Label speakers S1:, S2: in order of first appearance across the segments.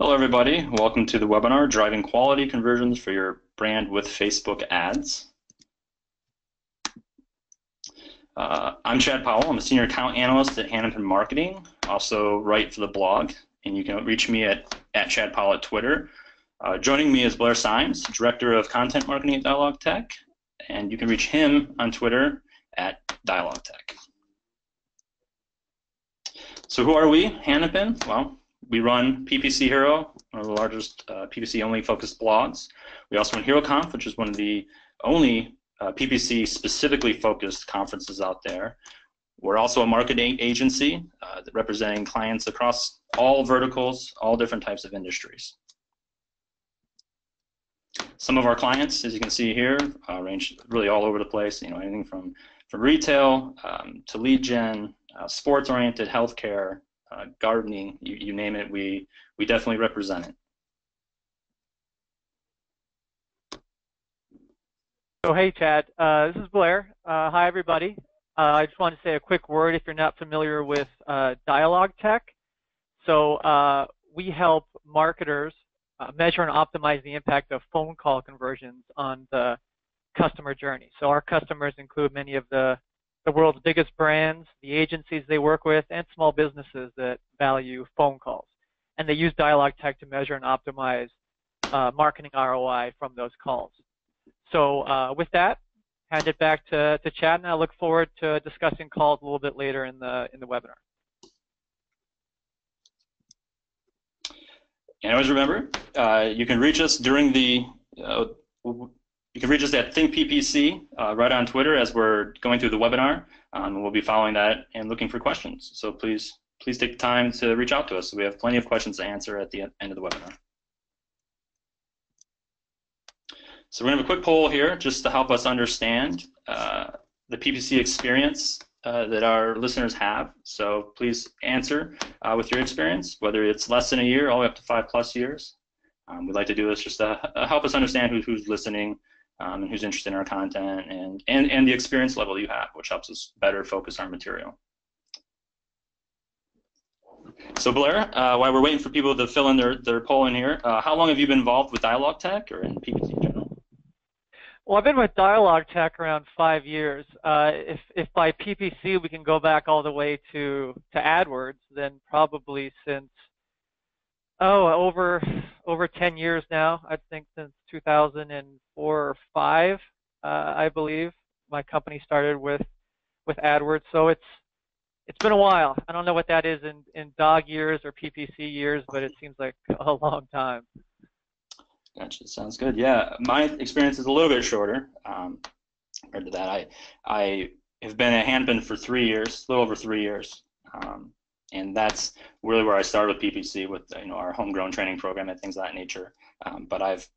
S1: Hello, everybody. Welcome to the webinar, Driving Quality Conversions for Your Brand with Facebook Ads. I'm Chad Powell. I'm a Senior Account Analyst at Hannafin Marketing. Also write for the blog, and you can reach me at Chad Powell at Twitter. Joining me is Blair Symes, Director of Content Marketing at Dialogue Tech, and you can reach him on Twitter at Dialogue Tech. So who are we, Hannafin? Well, we run PPC Hero, one of the largest PPC-only focused blogs. We also run HeroConf, which is one of the only PPC specifically focused conferences out there. We're also a marketing agency representing clients across all verticals, all different types of industries. Some of our clients, as you can see here, range really all over the place. You know, anything from retail to lead gen, sports-oriented, healthcare, gardening, you name it, we definitely represent it.
S2: So hey Chad, this is Blair. Hi everybody. I just want to say a quick word if you're not familiar with Dialogue Tech. So we help marketers measure and optimize the impact of phone call conversions on the customer journey. So our customers include many of the world's biggest brands, the agencies they work with, and small businesses that value phone calls. And they use Dialogue Tech to measure and optimize marketing ROI from those calls. So with that, hand it back to Chad, and I look forward to discussing calls a little bit later in the webinar.
S1: And always remember, you can reach us during the you can reach us at ThinkPPC right on Twitter as we're going through the webinar. We'll be following that and looking for questions. So please take the time to reach out to us. So we have plenty of questions to answer at the end of the webinar. So we're going to have a quick poll here just to help us understand the PPC experience that our listeners have. So please answer with your experience, whether it's less than a year all the way up to 5+ years. We'd like to do this just to help us understand who's listening and who's interested in our content and the experience level you have, which helps us better focus our material. So Blair, while we're waiting for people to fill in their poll in here, how long have you been involved with Dialogue Tech or in PPC in general?
S2: Well, I've been with Dialogue Tech around 5 years. If by PPC we can go back all the way to AdWords, then probably since over 10 years now. I think since 2004 or 5, I believe my company started with AdWords. So it's been a while. I don't know what that is in dog years or PPC years, but it seems like a long time.
S1: Gotcha. Sounds good. Yeah, my experience is a little bit shorter compared to that. I have been at Hannafin for 3 years, a little over 3 years, and that's really where I started with PPC, with our homegrown training program and things of that nature. But I've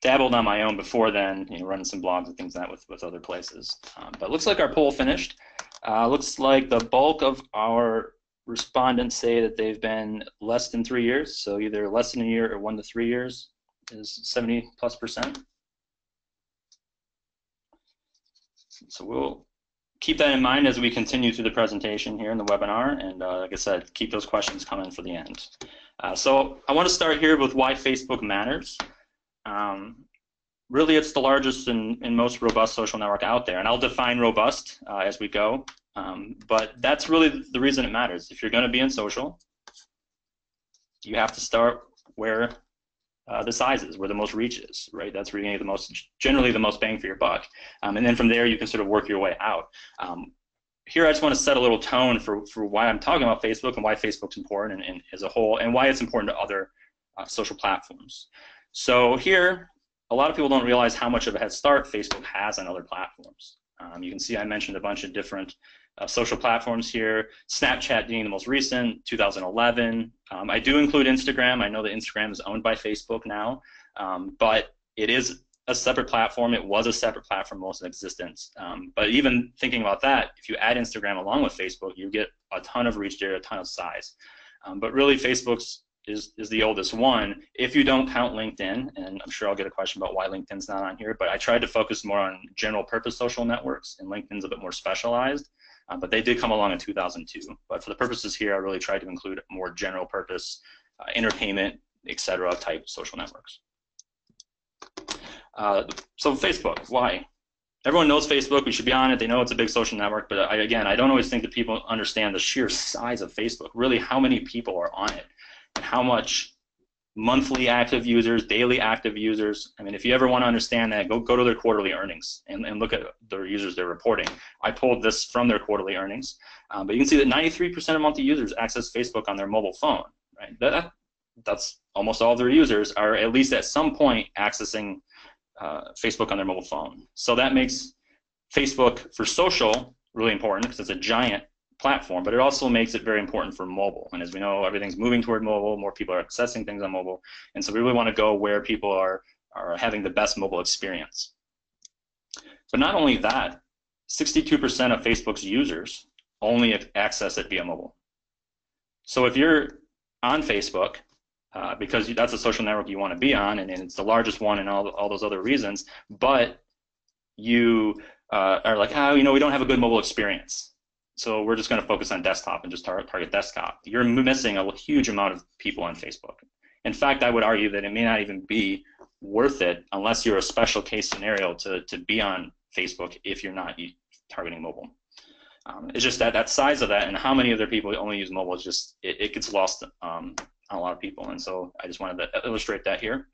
S1: dabbled on my own before then, running some blogs and things like that with other places. But it looks like our poll finished. Looks like the bulk of our respondents say that they've been less than 3 years, so either less than a year or 1 to 3 years is 70+%. So we'll keep that in mind as we continue through the presentation here in the webinar, and like I said, keep those questions coming for the end. So I want to start here with why Facebook matters. Really, it's the largest and most robust social network out there, and I'll define robust as we go. But that's really the reason it matters. If you're going to be in social, you have to start where the size is, where the most reach is, right? That's where you're going to get generally the most bang for your buck. And then from there, you can sort of work your way out. Here, I just want to set a little tone for why I'm talking about Facebook and why Facebook's important and as a whole, and why it's important to other social platforms. So here, a lot of people don't realize how much of a head start Facebook has on other platforms. You can see I mentioned a bunch of different social platforms here, SnapChat being the most recent, 2011. I do include Instagram. I know that Instagram is owned by Facebook now, but it is a separate platform. It was a separate platform most of existence. But even thinking about that, if you add Instagram along with Facebook, you get a ton of reach there, a ton of size. But really, Facebook's is the oldest one, if you don't count LinkedIn, and I'm sure I'll get a question about why LinkedIn's not on here, but I tried to focus more on general purpose social networks, and LinkedIn's a bit more specialized, but they did come along in 2002. But for the purposes here, I really tried to include more general purpose entertainment, etc. type social networks. So Facebook, why? Everyone knows Facebook. We should be on it. They know it's a big social network. But again, I don't always think that people understand the sheer size of Facebook. Really, how many people are on it, and how much monthly active users, daily active users. I mean, if you ever want to understand that, go to their quarterly earnings and look at their users they're reporting. I pulled this from their quarterly earnings, but you can see that 93% of monthly users access Facebook on their mobile phone. Right? That's almost all of their users are at least at some point accessing Facebook on their mobile phone. So that makes Facebook for social really important because it's a giant platform, but it also makes it very important for mobile. And as we know, everything's moving toward mobile, more people are accessing things on mobile, and so we really want to go where people are having the best mobile experience. But not only that, 62% of Facebook's users only access it via mobile. So if you're on Facebook, because that's a social network you want to be on, and it's the largest one and all those other reasons, but you are like, oh, you know, we don't have a good mobile experience, so we're just going to focus on desktop and just target desktop. You're missing a huge amount of people on Facebook. In fact, I would argue that it may not even be worth it unless you're a special case scenario to be on Facebook if you're not targeting mobile. It's just that size of that and how many other people only use mobile is just, it gets lost on a lot of people, and so I just wanted to illustrate that here.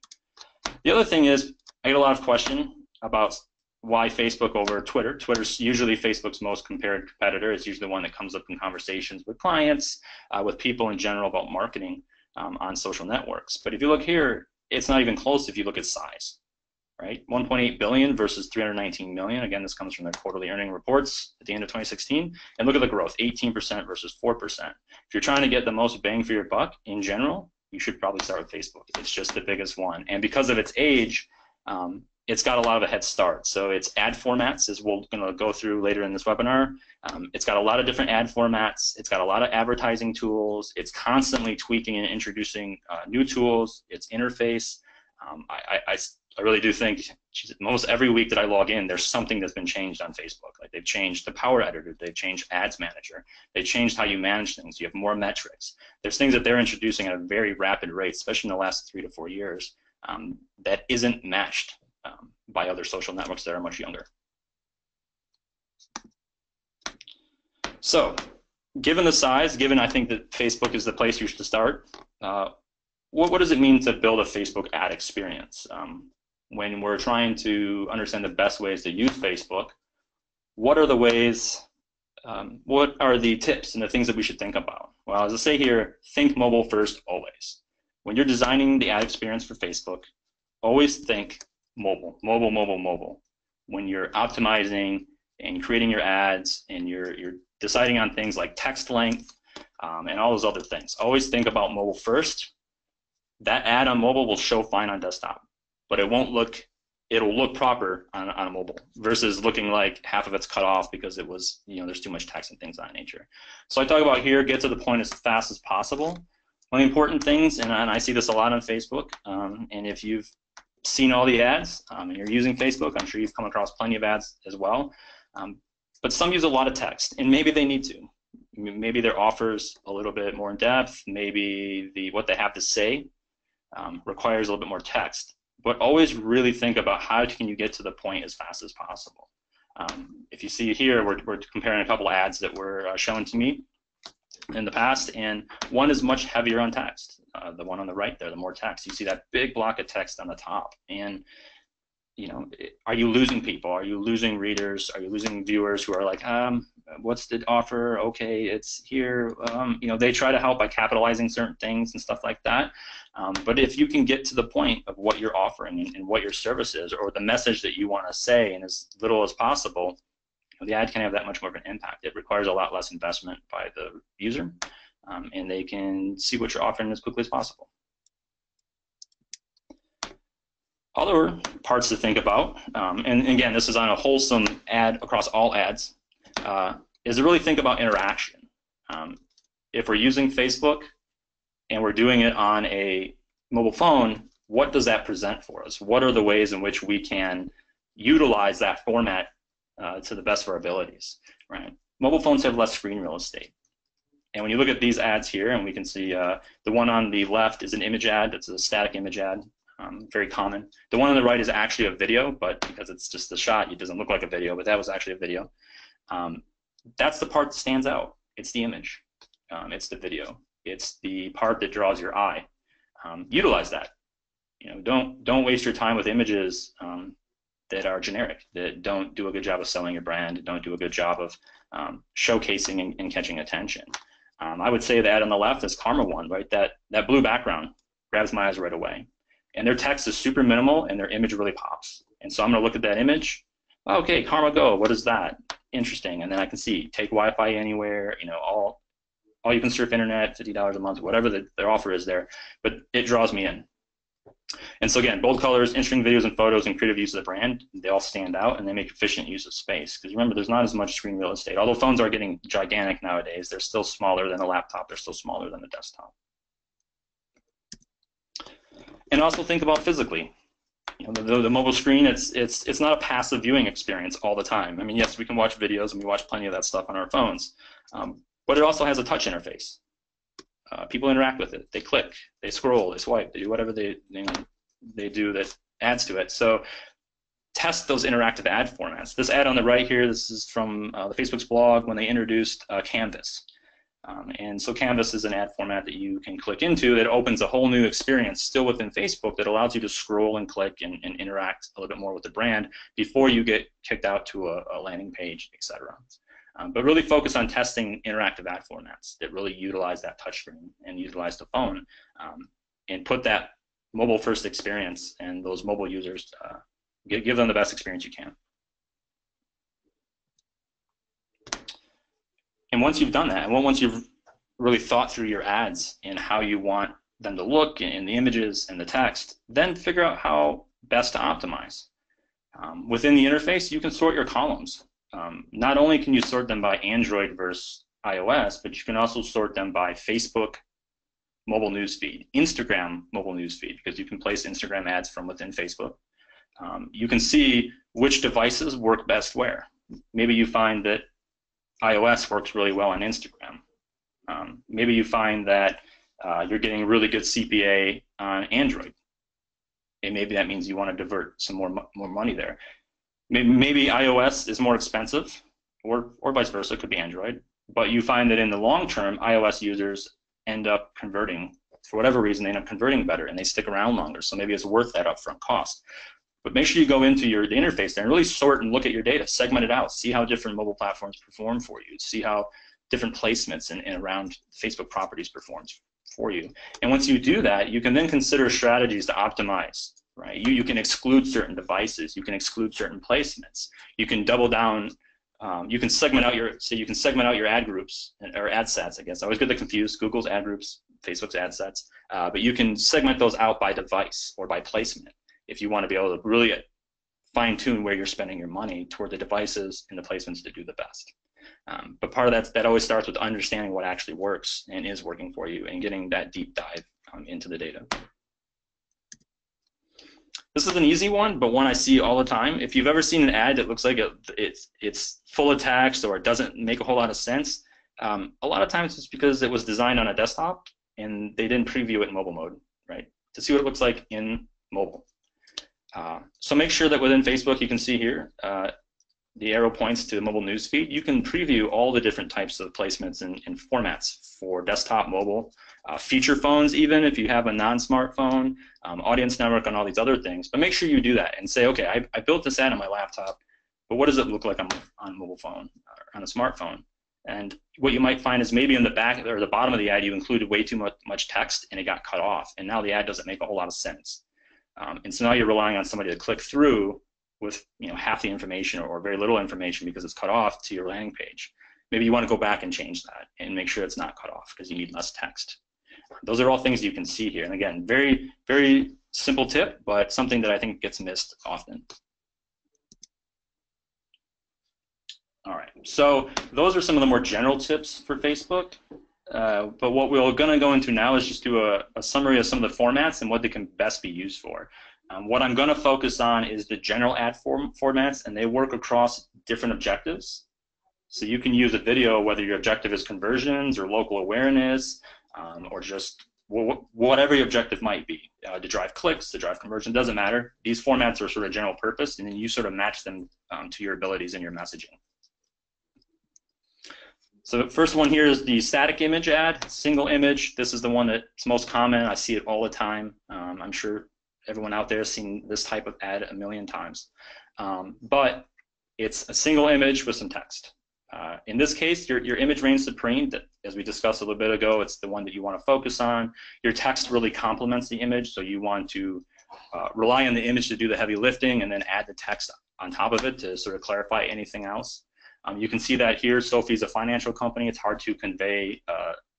S1: The other thing is, I get a lot of questions about why Facebook over Twitter. Twitter's usually Facebook's most compared competitor. It's usually the one that comes up in conversations with clients, with people in general about marketing on social networks. But if you look here, it's not even close if you look at size, right? 1.8 billion versus 319 million. Again, this comes from their quarterly earning reports at the end of 2016. And look at the growth, 18% versus 4%. If you're trying to get the most bang for your buck in general, you should probably start with Facebook. It's just the biggest one. And because of its age, it's got a lot of a head start. So its ad formats, as we're going to go through later in this webinar, it's got a lot of different ad formats. It's got a lot of advertising tools. It's constantly tweaking and introducing new tools. Its interface, I really do think almost every week that I log in, there's something that's been changed on Facebook. Like they've changed the Power Editor, they've changed Ads Manager, they changed how you manage things. You have more metrics. There's things that they're introducing at a very rapid rate, especially in the last 3 to 4 years, that isn't matched by other social networks that are much younger. So, given the size, given I think that Facebook is the place you should start, what does it mean to build a Facebook ad experience? When we're trying to understand the best ways to use Facebook, what are the ways, what are the tips and the things that we should think about? Well, as I say here, think mobile first always. When you're designing the ad experience for Facebook, always think mobile, mobile, mobile, mobile. When you're optimizing and creating your ads and you're deciding on things like text length and all those other things, always think about mobile first. That ad on mobile will show fine on desktop, but it won't look, it'll look proper on a mobile versus looking like half of it's cut off because it was, you know, there's too much text and things of that nature. So I talk about here, get to the point as fast as possible. One of the important things, and I see this a lot on Facebook, and if you've seen all the ads and you're using Facebook, I'm sure you've come across plenty of ads as well, but some use a lot of text, and maybe they need to. Maybe their offers a little bit more in depth, maybe what they have to say requires a little bit more text, but always really think about how can you get to the point as fast as possible. If you see here, we're comparing a couple ads that were shown to me in the past, and one is much heavier on text. The one on the right there, the more text, you see that big block of text on the top, and you know, are you losing people? Are you losing readers? Are you losing viewers who are like, what's the offer? Okay, it's here. You know, they try to help by capitalizing certain things and stuff like that. But if you can get to the point of what you're offering and what your service is, or the message that you want to say in as little as possible, the ad can have that much more of an impact. It requires a lot less investment by the user, and they can see what you're offering as quickly as possible. Other parts to think about, and again, this is on a wholesome ad across all ads, is to really think about interaction. If we're using Facebook and we're doing it on a mobile phone, what does that present for us? What are the ways in which we can utilize that format to the best of our abilities, right? Mobile phones have less screen real estate. And when you look at these ads here, and we can see the one on the left is an image ad. That's a static image ad, very common. The one on the right is actually a video, but because it's just the shot, it doesn't look like a video, but that was actually a video. That's the part that stands out. It's the image. It's the video. It's the part that draws your eye. Utilize that. Don't waste your time with images that are generic, that don't do a good job of selling your brand, don't do a good job of showcasing and catching attention. I would say that on the left is Karma one, right? That blue background grabs my eyes right away. And their text is super minimal and their image really pops. And so I'm gonna look at that image. Okay, Karma Go, what is that? Interesting. And then I can see take Wi-Fi anywhere, all you can surf internet, $50 a month, whatever their offer is there, but it draws me in. And so again, bold colors, interesting videos and photos, and creative use of the brand, they all stand out and they make efficient use of space. Because remember, there's not as much screen real estate. Although phones are getting gigantic nowadays, they're still smaller than a laptop, they're still smaller than a desktop. And also think about physically. The mobile screen, it's not a passive viewing experience all the time. I mean, yes, we can watch videos and we watch plenty of that stuff on our phones, but it also has a touch interface. People interact with it. They click, they scroll, they swipe, they do whatever they do that adds to it. So test those interactive ad formats. This ad on the right here, this is from the Facebook's blog when they introduced Canvas. And so Canvas is an ad format that you can click into that opens a whole new experience still within Facebook that allows you to scroll and click and interact a little bit more with the brand before you get kicked out to a landing page, etc. But really focus on testing interactive ad formats that really utilize that touchscreen and utilize the phone, and put that mobile-first experience and those mobile users, give them the best experience you can. And once you've done that, and once you've really thought through your ads and how you want them to look and the images and the text, then figure out how best to optimize. Within the interface, you can sort your columns. Not only can you sort them by Android versus iOS, but you can also sort them by Facebook mobile newsfeed, Instagram mobile newsfeed, because you can place Instagram ads from within Facebook. You can see which devices work best where. Maybe you find that iOS works really well on Instagram. Maybe you find that you're getting really good CPA on Android. And maybe that means you want to divert some more money there. Maybe iOS is more expensive, or vice versa, it could be Android. But you find that in the long term, iOS users end up converting, for whatever reason, they end up converting better and they stick around longer. So maybe it's worth that upfront cost. But make sure you go into the interface there and really sort and look at your data, segment it out, see how different mobile platforms perform for you, see how different placements and around Facebook properties performs for you. And once you do that, you can then consider strategies to optimize. Right? You can exclude certain devices. You can exclude certain placements. You can double down. You can segment out your ad groups or ad sets. I guess I always get confused. Google's ad groups, Facebook's ad sets, but you can segment those out by device or by placement if you want to be able to really fine-tune where you're spending your money toward the devices and the placements that do the best. But part of that always starts with understanding what actually works and is working for you and getting that deep dive into the data. This is an easy one, but one I see all the time. If you've ever seen an ad that looks like it's full of text or it doesn't make a whole lot of sense, a lot of times it's because it was designed on a desktop and they didn't preview it in mobile mode, right? To see what it looks like in mobile. So make sure that within Facebook, you can see here, the arrow points to the mobile newsfeed. You can preview all the different types of placements and formats for desktop, mobile, feature phones, even if you have a non-smartphone, audience network, and all these other things. But make sure you do that and say, okay, I built this ad on my laptop, but what does it look like on a mobile phone or on a smartphone? And what you might find is maybe in the back or the bottom of the ad, you included way too much text and it got cut off, and now the ad doesn't make a whole lot of sense. And so now you're relying on somebody to click through with half the information or very little information because it's cut off to your landing page. Maybe you want to go back and change that and make sure it's not cut off because you need less text. Those are all things you can see here. And again, very, very simple tip, but something that I think gets missed often. All right, so those are some of the more general tips for Facebook. But what we're going to go into now is just do a summary of some of the formats and what they can best be used for. What I'm going to focus on is the general ad formats, and they work across different objectives. So you can use a video whether your objective is conversions or local awareness, or just whatever your objective might be, to drive clicks, to drive conversion, doesn't matter. These formats are sort of general purpose, and then you sort of match them to your abilities and your messaging. So the first one here is the static image ad, single image. This is the one that's most common. I see it all the time. I'm sure everyone out there has seen this type of ad a million times. But it's a single image with some text. In this case, your image reigns supreme. That, as we discussed a little bit ago, it's the one that you want to focus on. Your text really complements the image, so you want to rely on the image to do the heavy lifting and then add the text on top of it to sort of clarify anything else. You can see that here. Sophie's a financial company. It's hard to convey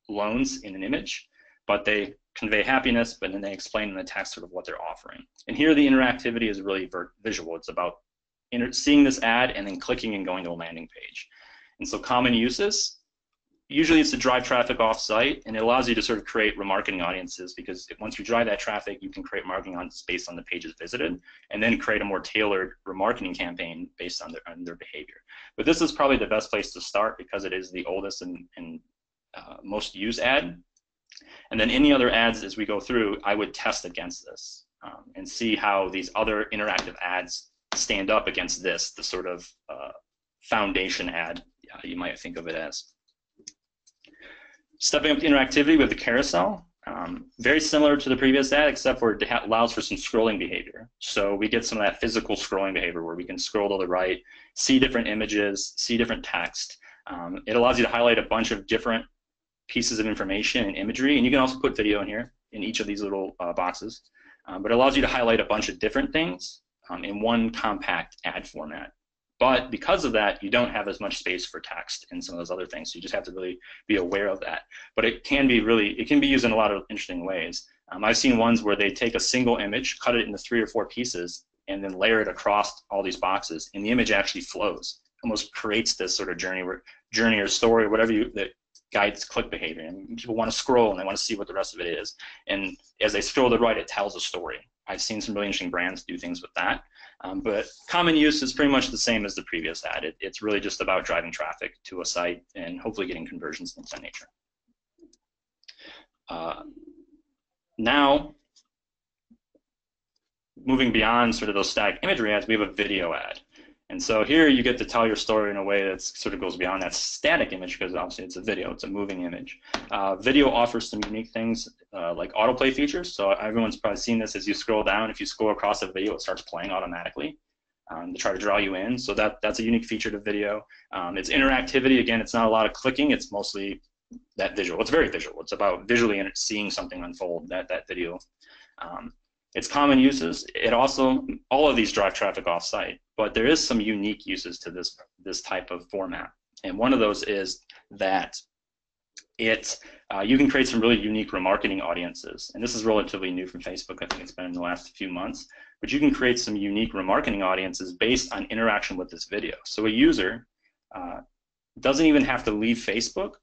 S1: loans in an image, but they convey happiness, but then they explain in the text sort of what they're offering. And here the interactivity is really visual. It's about seeing this ad and then clicking and going to a landing page. And so common uses, usually it's to drive traffic off-site, and it allows you to sort of create remarketing audiences, because once you drive that traffic, you can create marketing audiences based on the pages visited, and then create a more tailored remarketing campaign based on their behavior. But this is probably the best place to start because it is the oldest and most used ad. And then any other ads as we go through, I would test against this and see how these other interactive ads stand up against this, the sort of foundation ad, you might think of it as. Stepping up to interactivity with the carousel, very similar to the previous ad, except for it allows for some scrolling behavior. So we get some of that physical scrolling behavior where we can scroll to the right, see different images, see different text. It allows you to highlight a bunch of different pieces of information and imagery, and you can also put video in here in each of these little boxes. But it allows you to highlight a bunch of different things in one compact ad format. But because of that, you don't have as much space for text and some of those other things. So you just have to really be aware of that. But it can be used in a lot of interesting ways. I've seen ones where they take a single image, cut it into 3 or 4 pieces, and then layer it across all these boxes, and the image actually flows. Almost creates this sort of journey or story, or whatever that guides click behavior. And people want to scroll and they want to see what the rest of it is. And as they scroll to the right, it tells a story. I've seen some really interesting brands do things with that. But common use is pretty much the same as the previous ad. It's really just about driving traffic to a site and hopefully getting conversions and things of that nature. Now, moving beyond sort of those static imagery ads, we have a video ad. And so here you get to tell your story in a way that sort of goes beyond that static image, because obviously it's a video, it's a moving image. Video offers some unique things like autoplay features. So everyone's probably seen this. As you scroll down, if you scroll across a video, it starts playing automatically to try to draw you in. So that's a unique feature to video. It's interactivity. Again, it's not a lot of clicking. It's mostly that visual. It's very visual. It's about visually seeing something unfold, that video. It's common uses. It also, all of these drive traffic off-site, but there is some unique uses to this type of format. And one of those is that you can create some really unique remarketing audiences. And this is relatively new from Facebook. I think it's been in the last few months. But you can create some unique remarketing audiences based on interaction with this video. So a user doesn't even have to leave Facebook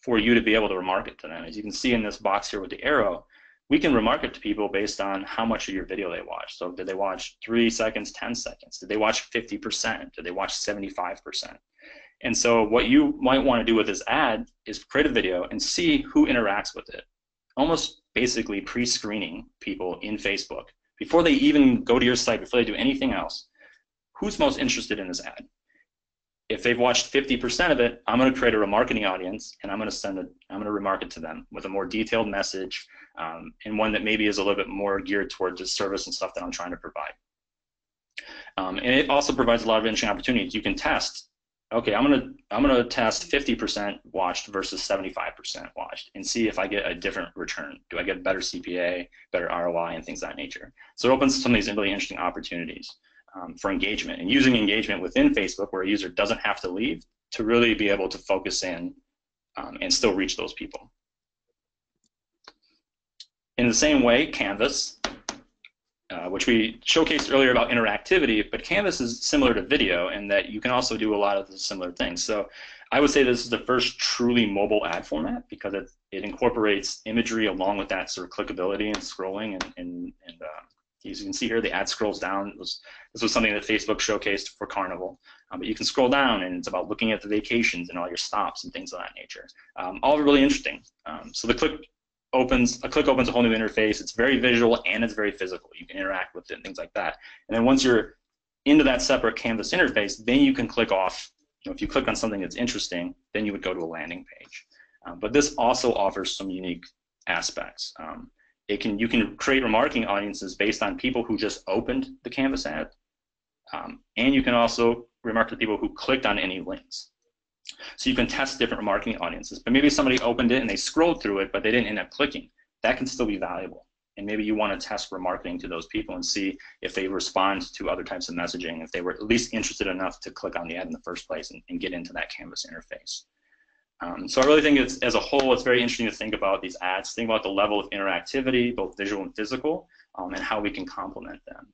S1: for you to be able to remarket to them. As you can see in this box here with the arrow, we can remarket to people based on how much of your video they watch. So did they watch 3 seconds, 10 seconds? Did they watch 50%? Did they watch 75%? And so what you might want to do with this ad is create a video and see who interacts with it. Almost basically pre-screening people in Facebook. Before they even go to your site, before they do anything else, who's most interested in this ad? If they've watched 50% of it, I'm going to create a remarketing audience, and I'm going to remarket to them with a more detailed message, and one that maybe is a little bit more geared towards the service and stuff that I'm trying to provide. And it also provides a lot of interesting opportunities. You can test. Okay, I'm gonna test 50% watched versus 75% watched, and see if I get a different return. Do I get better CPA, better ROI, and things of that nature? So it opens some of these really interesting opportunities for engagement, and using engagement within Facebook, where a user doesn't have to leave, to really be able to focus in and still reach those people. In the same way, Canvas, which we showcased earlier about interactivity, but Canvas is similar to video in that you can also do a lot of the similar things. So I would say this is the first truly mobile ad format, because it incorporates imagery along with that sort of clickability and scrolling and As you can see here, the ad scrolls down. This was something that Facebook showcased for Carnival. But you can scroll down, and it's about looking at the vacations and all your stops and things of that nature. All really interesting. So a click opens a whole new interface. It's very visual and it's very physical. You can interact with it and things like that. And then once you're into that separate Canvas interface, then you can click off. If you click on something that's interesting, then you would go to a landing page. But this also offers some unique aspects. You can create remarketing audiences based on people who just opened the Canvas ad, and you can also remarket to people who clicked on any links. So you can test different remarketing audiences. But maybe somebody opened it and they scrolled through it, but they didn't end up clicking. That can still be valuable. And maybe you want to test remarketing to those people and see if they respond to other types of messaging, if they were at least interested enough to click on the ad in the first place and get into that Canvas interface. So I really think as a whole, it's very interesting to think about these ads, think about the level of interactivity, both visual and physical, and how we can complement them.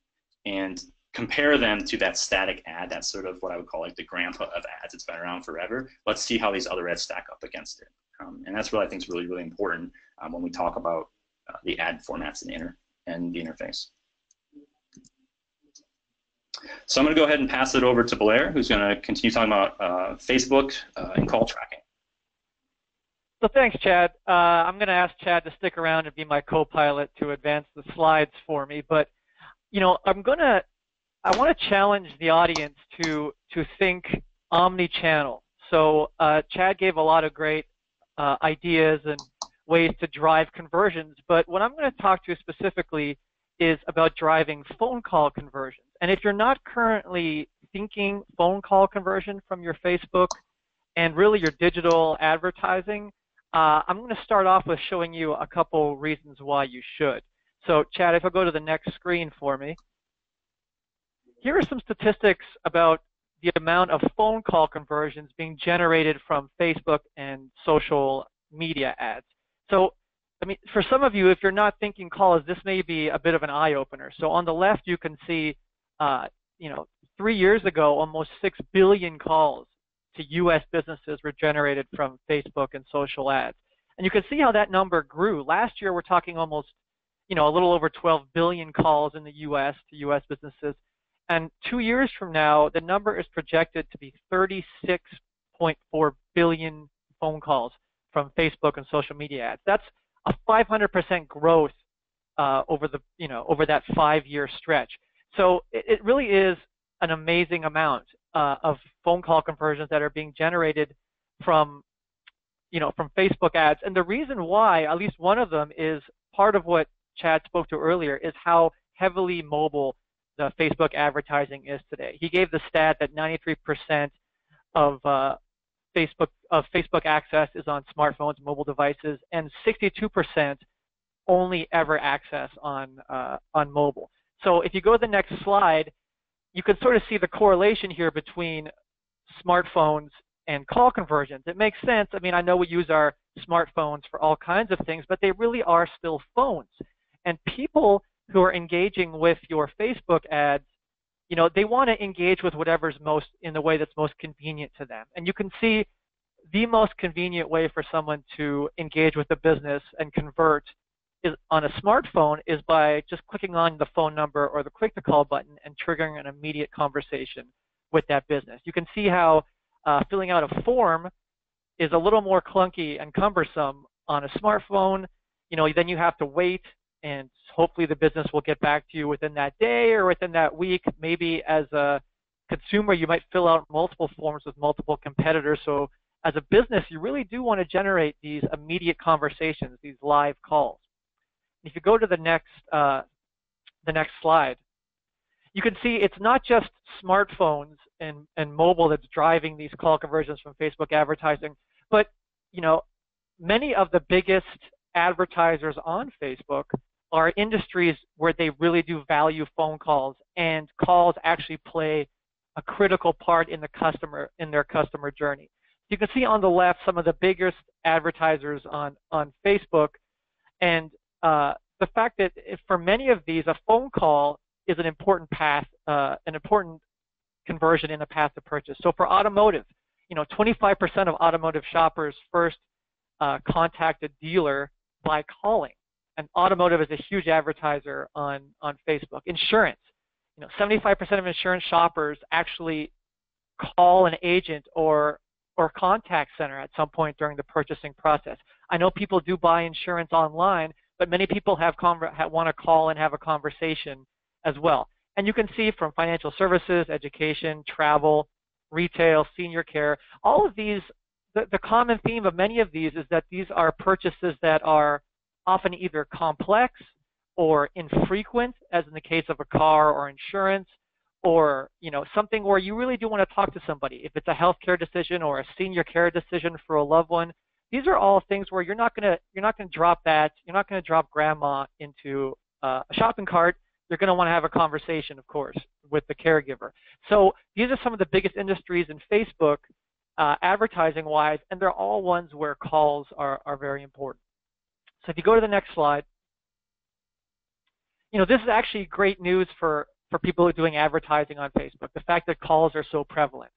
S1: And compare them to that static ad. That's sort of what I would call like the grandpa of ads. It's been around forever. Let's see how these other ads stack up against it. And that's what I think is really, really important when we talk about the ad formats and the interface. So I'm going to go ahead and pass it over to Blair, who's going to continue talking about Facebook and call tracking.
S2: So thanks, Chad. I'm going to ask Chad to stick around and be my co-pilot to advance the slides for me. But I want to challenge the audience to think omni-channel. So Chad gave a lot of great ideas and ways to drive conversions, but what I'm going to talk to you specifically is about driving phone call conversions. And if you're not currently thinking phone call conversion from your Facebook and really your digital advertising, I'm going to start off with showing you a couple reasons why you should. So Chad, if I go to the next screen for me, here are some statistics about the amount of phone call conversions being generated from Facebook and social media ads. So, I mean, for some of you, if you're not thinking calls, this may be a bit of an eye-opener. So on the left, you can see, 3 years ago, almost 6 billion calls to U.S. businesses were generated from Facebook and social ads. And you can see how that number grew. Last year, we're talking almost, a little over 12 billion calls in the U.S. to U.S. businesses. And 2 years from now, the number is projected to be 36.4 billion phone calls from Facebook and social media ads. That's a 500% growth over that 5-year stretch. So it really is an amazing amount of phone call conversions that are being generated from Facebook ads. And the reason why, at least one of them, is part of what Chad spoke to earlier, is how heavily mobile the Facebook advertising is today. He gave the stat that 93% of Facebook access is on smartphones, mobile devices, and 62% only ever access on mobile. So if you go to the next slide, you can sort of see the correlation here between smartphones and call conversions. It makes sense. I mean, I know we use our smartphones for all kinds of things, but they really are still phones. And people who are engaging with your Facebook ads, they want to engage with whatever's most in the way that's most convenient to them. And you can see the most convenient way for someone to engage with a business and convert is on a smartphone is by just clicking on the phone number or the click to call button and triggering an immediate conversation with that business. You can see how filling out a form is a little more clunky and cumbersome on a smartphone. Then you have to wait, and hopefully the business will get back to you within that day or within that week. Maybe as a consumer, you might fill out multiple forms with multiple competitors. So as a business, you really do want to generate these immediate conversations, these live calls. If you go to the next slide, you can see it's not just smartphones and mobile that's driving these call conversions from Facebook advertising, but many of the biggest advertisers on Facebook are industries where they really do value phone calls, and calls actually play a critical part in their customer journey. You can see on the left some of the biggest advertisers on Facebook, and the fact that for many of these, a phone call is an important path, an important conversion in a path to purchase. So for automotive, 25% of automotive shoppers first contact a dealer by calling. and automotive is a huge advertiser on Facebook. Insurance, 75% of insurance shoppers actually call an agent or contact center at some point during the purchasing process. I know people do buy insurance online, but many people want to call and have a conversation as well. And you can see from financial services, education, travel, retail, senior care, all of these, the common theme of many of these is that these are purchases that are often either complex or infrequent, as in the case of a car or insurance, or something where you really do want to talk to somebody. If it's a healthcare decision or a senior care decision for a loved one, these are all things where you're not going to drop grandma into a shopping cart. You're going to want to have a conversation, of course, with the caregiver. So these are some of the biggest industries in Facebook, advertising-wise, and they're all ones where calls are very important. So if you go to the next slide, this is actually great news for people who are doing advertising on Facebook, the fact that calls are so prevalent.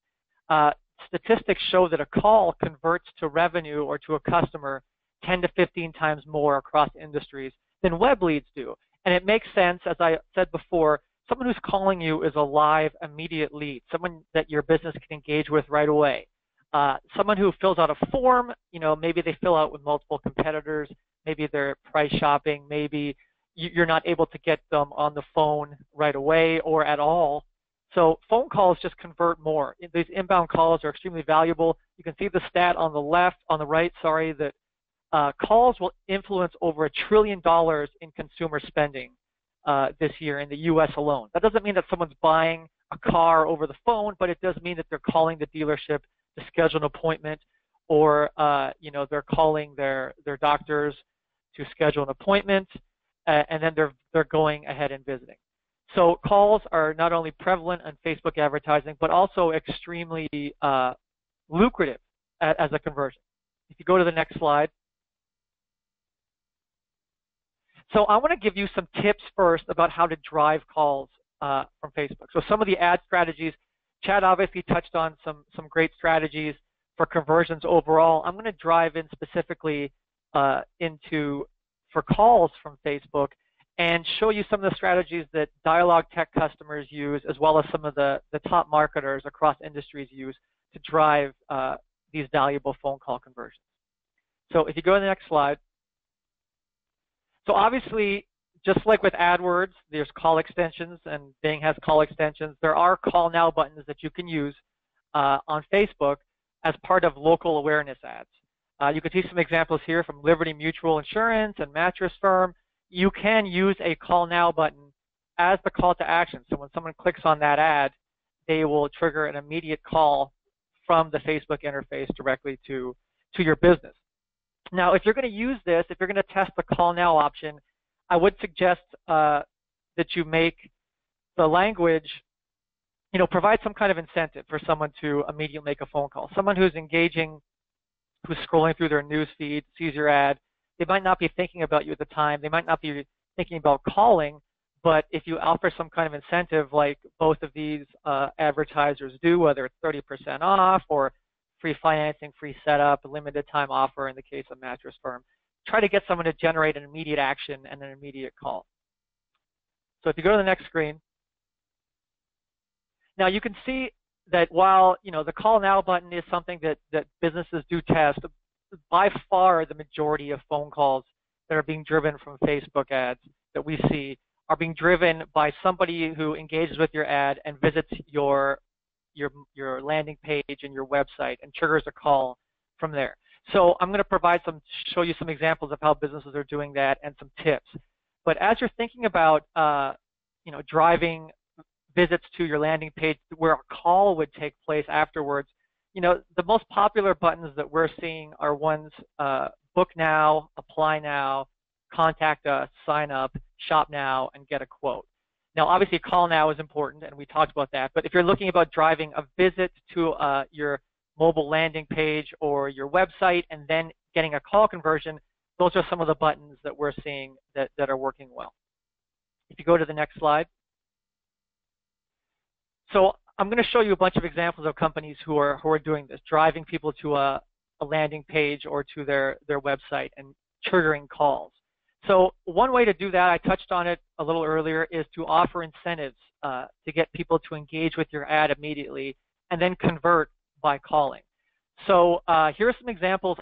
S2: Statistics show that a call converts to revenue or to a customer 10 to 15 times more across industries than web leads do. And it makes sense, as I said before, someone who's calling you is a live, immediate lead, someone that your business can engage with right away. Someone who fills out a form, maybe they fill out with multiple competitors, maybe they're price shopping, maybe you're not able to get them on the phone right away or at all. So phone calls just convert more. These inbound calls are extremely valuable. You can see the stat on the right, that calls will influence over $1 trillion in consumer spending this year in the U.S. alone. That doesn't mean that someone's buying a car over the phone, but it does mean that they're calling the dealership to schedule an appointment, or they're calling their doctors to schedule an appointment, and then they're going ahead and visiting. So calls are not only prevalent on Facebook advertising, but also extremely lucrative as a conversion. If you go to the next slide. So I want to give you some tips first about how to drive calls from Facebook. So some of the ad strategies, Chad obviously touched on some great strategies for conversions overall. I'm going to drive in specifically for calls from Facebook and show you some of the strategies that Dialogue Tech customers use, as well as some of the top marketers across industries use to drive these valuable phone call conversions. So if you go to the next slide. So obviously, just like with AdWords, there's call extensions, and Bing has call extensions. There are call now buttons that you can use on Facebook as part of local awareness ads. You can see some examples here from Liberty Mutual Insurance and Mattress Firm. You can use a call now button as the call to action. So when someone clicks on that ad, they will trigger an immediate call from the Facebook interface directly to your business. Now, if you're going to use this, if you're going to test the call now option, I would suggest that you make the language, provide some kind of incentive for someone to immediately make a phone call. Someone who's engaging, who's scrolling through their news feed, sees your ad, they might not be thinking about you at the time. They might not be thinking about calling, but if you offer some kind of incentive like both of these advertisers do, whether it's 30% off or free financing, free setup, a limited time offer in the case of Mattress Firm, try to get someone to generate an immediate action and an immediate call. So if you go to the next screen, now you can see that while the call now button is something that businesses do test, by far the majority of phone calls that are being driven from Facebook ads that we see are being driven by somebody who engages with your ad and visits your landing page and your website and triggers a call from there. So I'm going to show you some examples of how businesses are doing that and some tips. But as you're thinking about driving visits to your landing page where a call would take place afterwards, the most popular buttons that we're seeing are ones book now, apply now, contact us, sign up, shop now, and get a quote. Now, obviously, call now is important, and we talked about that. But if you're looking about driving a visit to your mobile landing page or your website and then getting a call conversion, those are some of the buttons that we're seeing that are working well. If you go to the next slide. So I'm going to show you a bunch of examples of companies who are doing this, driving people to a landing page or to their website and triggering calls. So one way to do that, I touched on it a little earlier, is to offer incentives to get people to engage with your ad immediately and then convert by calling. So here are some examples.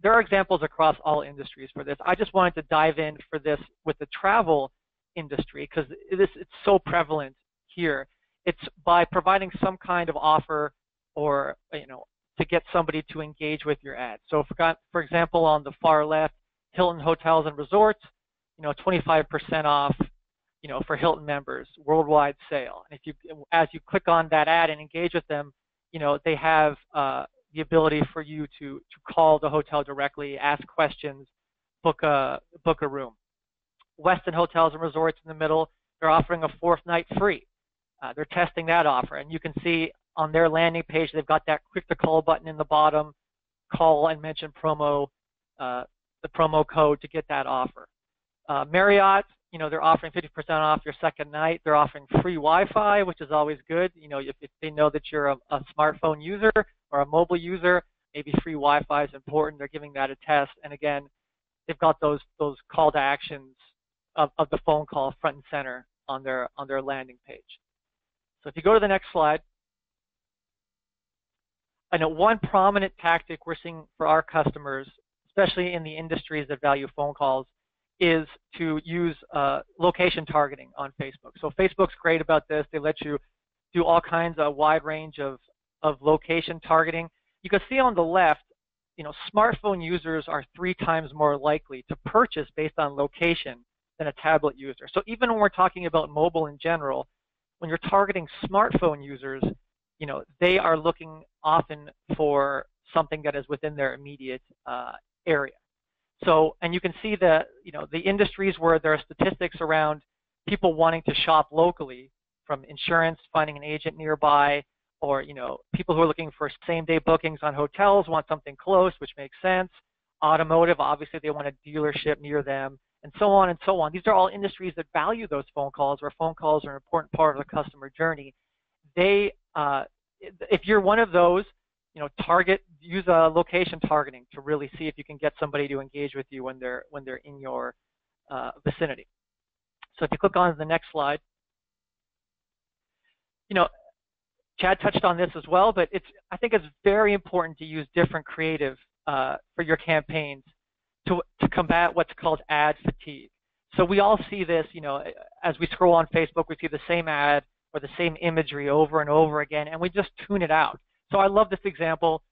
S2: There are examples across all industries for this. I just wanted to dive in for this with the travel industry because it's so prevalent here. It's by providing some kind of offer or, to get somebody to engage with your ad. So for example, on the far left, Hilton Hotels and Resorts, 25% off, for Hilton members, worldwide sale. And as you click on that ad and engage with them, they have the ability for you to call the hotel directly, ask questions, book a room. Westin Hotels and Resorts in the middle, they're offering a 4th night free. They're testing that offer, and you can see on their landing page they've got that click to call button in the bottom. Call and mention the promo code to get that offer. Marriott, they're offering 50% off your 2nd night. They're offering free Wi-Fi, which is always good. If they know that you're a smartphone user or a mobile user, maybe free Wi-Fi is important. They're giving that a test. And again, they've got those call to actions of the phone call front and center on their landing page. So if you go to the next slide, I know one prominent tactic we're seeing for our customers, especially in the industries that value phone calls, is to use location targeting on Facebook. So Facebook's great about this. They let you do all kinds of wide range of location targeting. You can see on the left, smartphone users are 3 times more likely to purchase based on location than a tablet user. So even when we're talking about mobile in general, when you're targeting smartphone users, they are looking often for something that is within their immediate area. So, and you can see the industries where there are statistics around people wanting to shop locally, from insurance, finding an agent nearby, or people who are looking for same-day bookings on hotels want something close, which makes sense. Automotive, obviously they want a dealership near them, and so on and so on. These are all industries that value those phone calls, where phone calls are an important part of the customer journey. If you're one of those, use location targeting to really see if you can get somebody to engage with you when they're in your vicinity. So if you click on the next slide, Chad touched on this as well, but I think it's very important to use different creative for your campaigns to combat what's called ad fatigue. So we all see this, as we scroll on Facebook, we see the same ad or the same imagery over and over again, and we just tune it out. So I love this example,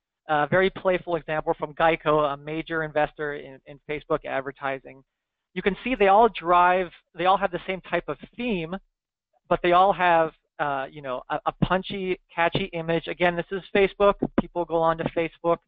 S2: very playful example from Geico, a major investor in Facebook advertising. You can see they all have the same type of theme, but they all have a punchy, catchy image. Again, this is Facebook. People go onto Facebook,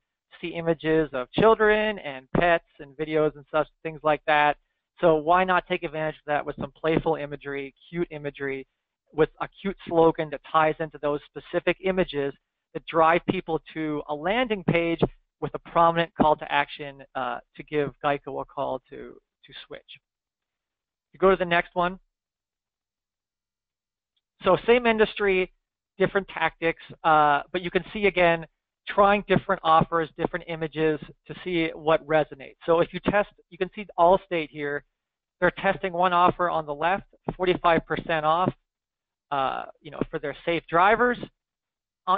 S2: see images of children and pets and videos and such, things like that. So why not take advantage of that with some playful imagery, cute imagery, with a cute slogan that ties into those specific images that drive people to a landing page with a prominent call to action to give Geico a call to switch. You go to the next one. So same industry, different tactics, but you can see again, trying different offers, different images to see what resonates. So if you test, you can see Allstate here. They're testing one offer on the left, 45% off, for their safe drivers.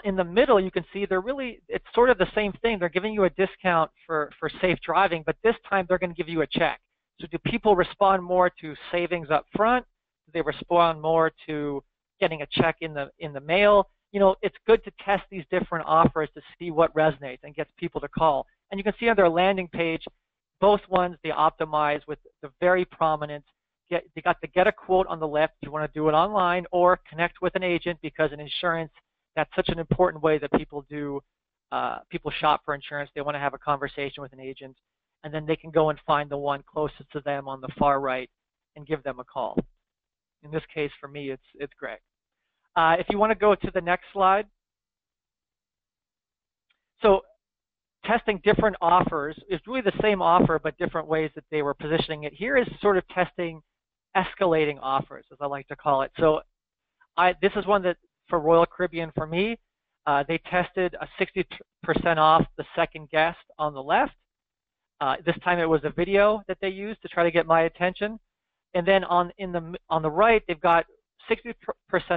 S2: In the middle, you can see it's sort of the same thing. They're giving you a discount for safe driving, but this time they're going to give you a check. So do people respond more to savings up front? Do they respond more to getting a check in the mail? It's good to test these different offers to see what resonates and gets people to call. And you can see on their landing page, both ones they optimize with the very prominent. They got the get a quote on the left if you want to do it online, or connect with an agent, because in insurance, that's such an important way that people shop for insurance. They want to have a conversation with an agent, and then they can go and find the one closest to them on the far right and give them a call. In this case, for me, it's Greg. If you want to go to the next slide. So testing different offers is really the same offer, but different ways that they were positioning it. Here is sort of testing escalating offers, as I like to call it. So this is one that for Royal Caribbean for me, they tested a 60% off the second guest on the left. This time it was a video that they used to try to get my attention. And then on the right, they've got 60%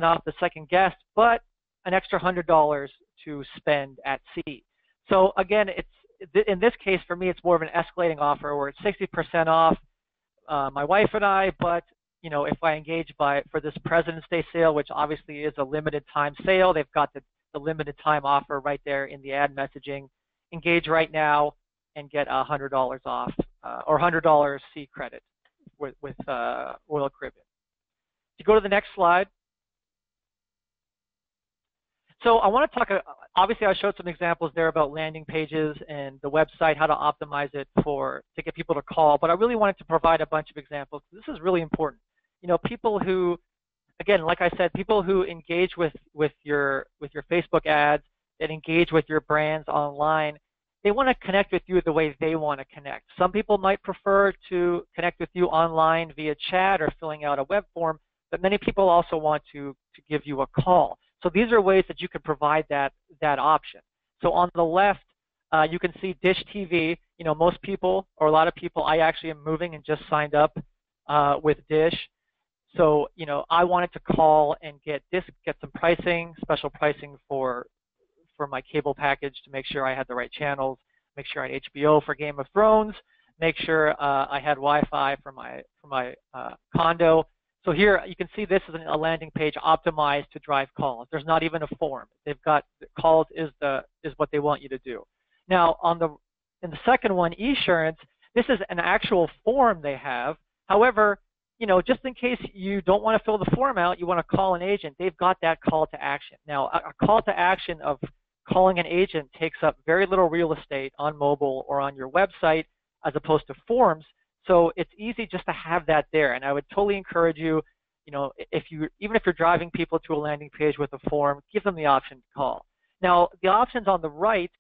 S2: off the second guest, but an extra $100 to spend at sea. So again, in this case for me, it's more of an escalating offer where it's 60% off my wife and I, but if I engage for this President's Day sale, which obviously is a limited time sale, they've got the limited time offer right there in the ad messaging. Engage right now and get $100 off or $100 sea credit with Royal Caribbean. If you go to the next slide. So I want to talk, obviously I showed some examples there about landing pages and the website, how to optimize it to get people to call, but I really wanted to provide a bunch of examples. This is really important. People who, again, like I said, people who engage with your Facebook ads, that engage with your brands online, they want to connect with you the way they want to connect. Some people might prefer to connect with you online via chat or filling out a web form, but many people also want to give you a call. So these are ways that you can provide that option. So on the left, you can see Dish TV. Most people, or a lot of people, I actually am moving and just signed up with Dish. So I wanted to call and get some pricing, special pricing for my cable package to make sure I had the right channels, make sure I had HBO for Game of Thrones, make sure I had Wi-Fi for my condo. So here you can see this is a landing page optimized to drive calls. There's not even a form. They've got calls is what they want you to do. Now in the second one, Esurance, this is an actual form they have. However, just in case you don't want to fill the form out, you want to call an agent, they've got that call to action. Now a call to action of calling an agent takes up very little real estate on mobile or on your website as opposed to forms. So it's easy just to have that there, and I would totally encourage you, even if you're driving people to a landing page with a form, give them the option to call. Now, the options on the right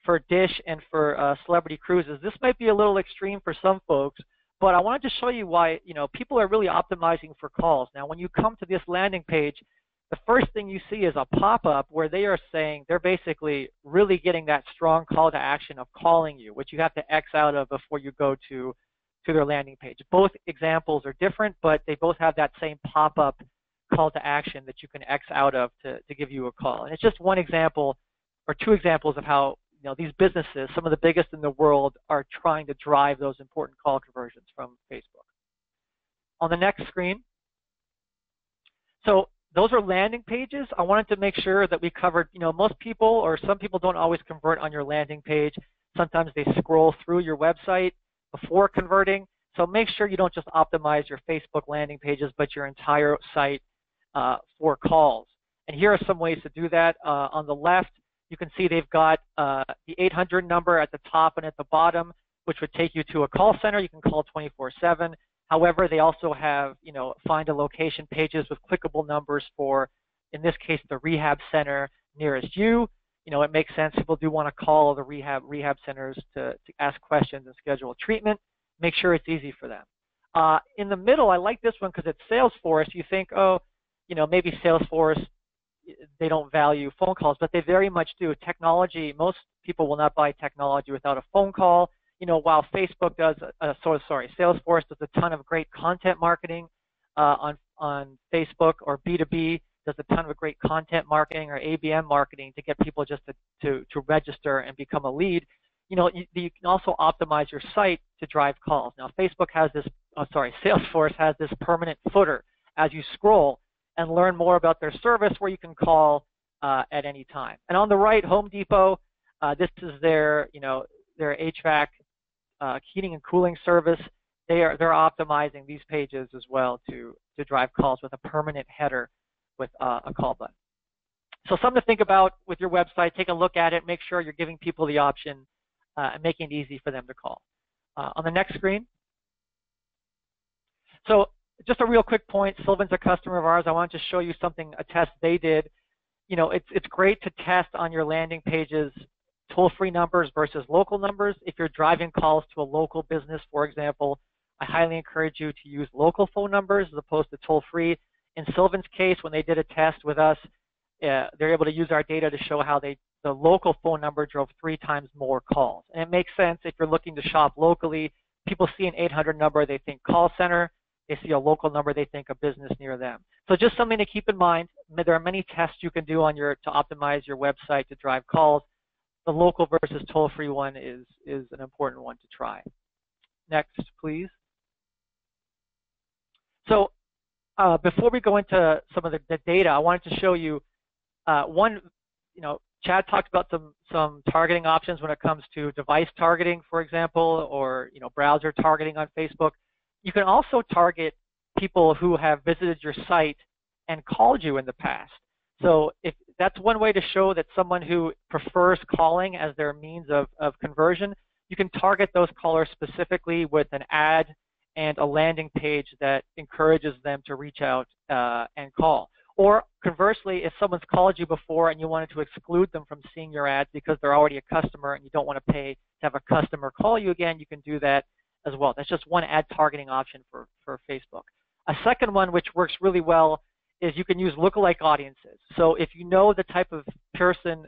S2: for Dish and for Celebrity Cruises, this might be a little extreme for some folks, but I wanted to show you why, people are really optimizing for calls. Now, when you come to this landing page, the first thing you see is a pop-up where they are saying they're basically really getting that strong call to action of calling you, which you have to X out of before you go to their landing page. Both examples are different, but they both have that same pop-up call to action that you can X out of to give you a call. And it's just one example or two examples of how these businesses, some of the biggest in the world, are trying to drive those important call conversions from Facebook. On the next screen, so those are landing pages. I wanted to make sure that we covered, most people or some people don't always convert on your landing page. Sometimes they scroll through your website before converting. So make sure you don't just optimize your Facebook landing pages, but your entire site for calls. And here are some ways to do that. On the left, you can see they've got the 800 number at the top and at the bottom, which would take you to a call center. You can call 24/7. However, they also have, find a location pages with clickable numbers for, in this case, the rehab center nearest you. It makes sense. People do want to call the rehab centers to ask questions and schedule treatment. Make sure it's easy for them. In the middle, I like this one because it's Salesforce. You think, oh, maybe Salesforce, they don't value phone calls, but they very much do. Technology, most people will not buy technology without a phone call. While Facebook does, Salesforce does a ton of great content marketing on Facebook, or B2B does a ton of great content marketing or ABM marketing to get people just to register and become a lead. You can also optimize your site to drive calls. Now, Facebook has this, Salesforce has this permanent footer as you scroll and learn more about their service where you can call at any time. And on the right, Home Depot, this is their HVAC heating and cooling service. They're optimizing these pages as well to drive calls with a permanent header with a call button. So something to think about with your website. Take a look at it. Make sure you're giving people the option and making it easy for them to call. On the next screen. So just a real quick point. Sylvan's a customer of ours. I wanted to show you a test they did. It's great to test on your landing pages toll-free numbers versus local numbers. If you're driving calls to a local business, for example, I highly encourage you to use local phone numbers as opposed to toll-free. In Sylvan's case, when they did a test with us, they're able to use our data to show how the the local phone number drove 3 times more calls. And it makes sense if you're looking to shop locally. People see an 800 number, they think call center. They see a local number, they think a business near them. So just something to keep in mind. There are many tests you can do on to optimize your website to drive calls. The local versus toll-free one is an important one to try. Next, please. So before we go into some of the data, I wanted to show you one. Chad talked about some targeting options when it comes to device targeting, for example, or browser targeting on Facebook. You can also target people who have visited your site and called you in the past. So if that's one way to show that someone who prefers calling as their means of conversion, you can target those callers specifically with an ad and a landing page that encourages them to reach out and call. Or conversely, if someone's called you before and you wanted to exclude them from seeing your ads because they're already a customer and you don't want to pay to have a customer call you again, you can do that as well. That's just one ad targeting option for Facebook. A second one which works really well is you can use lookalike audiences. So if you know the type of person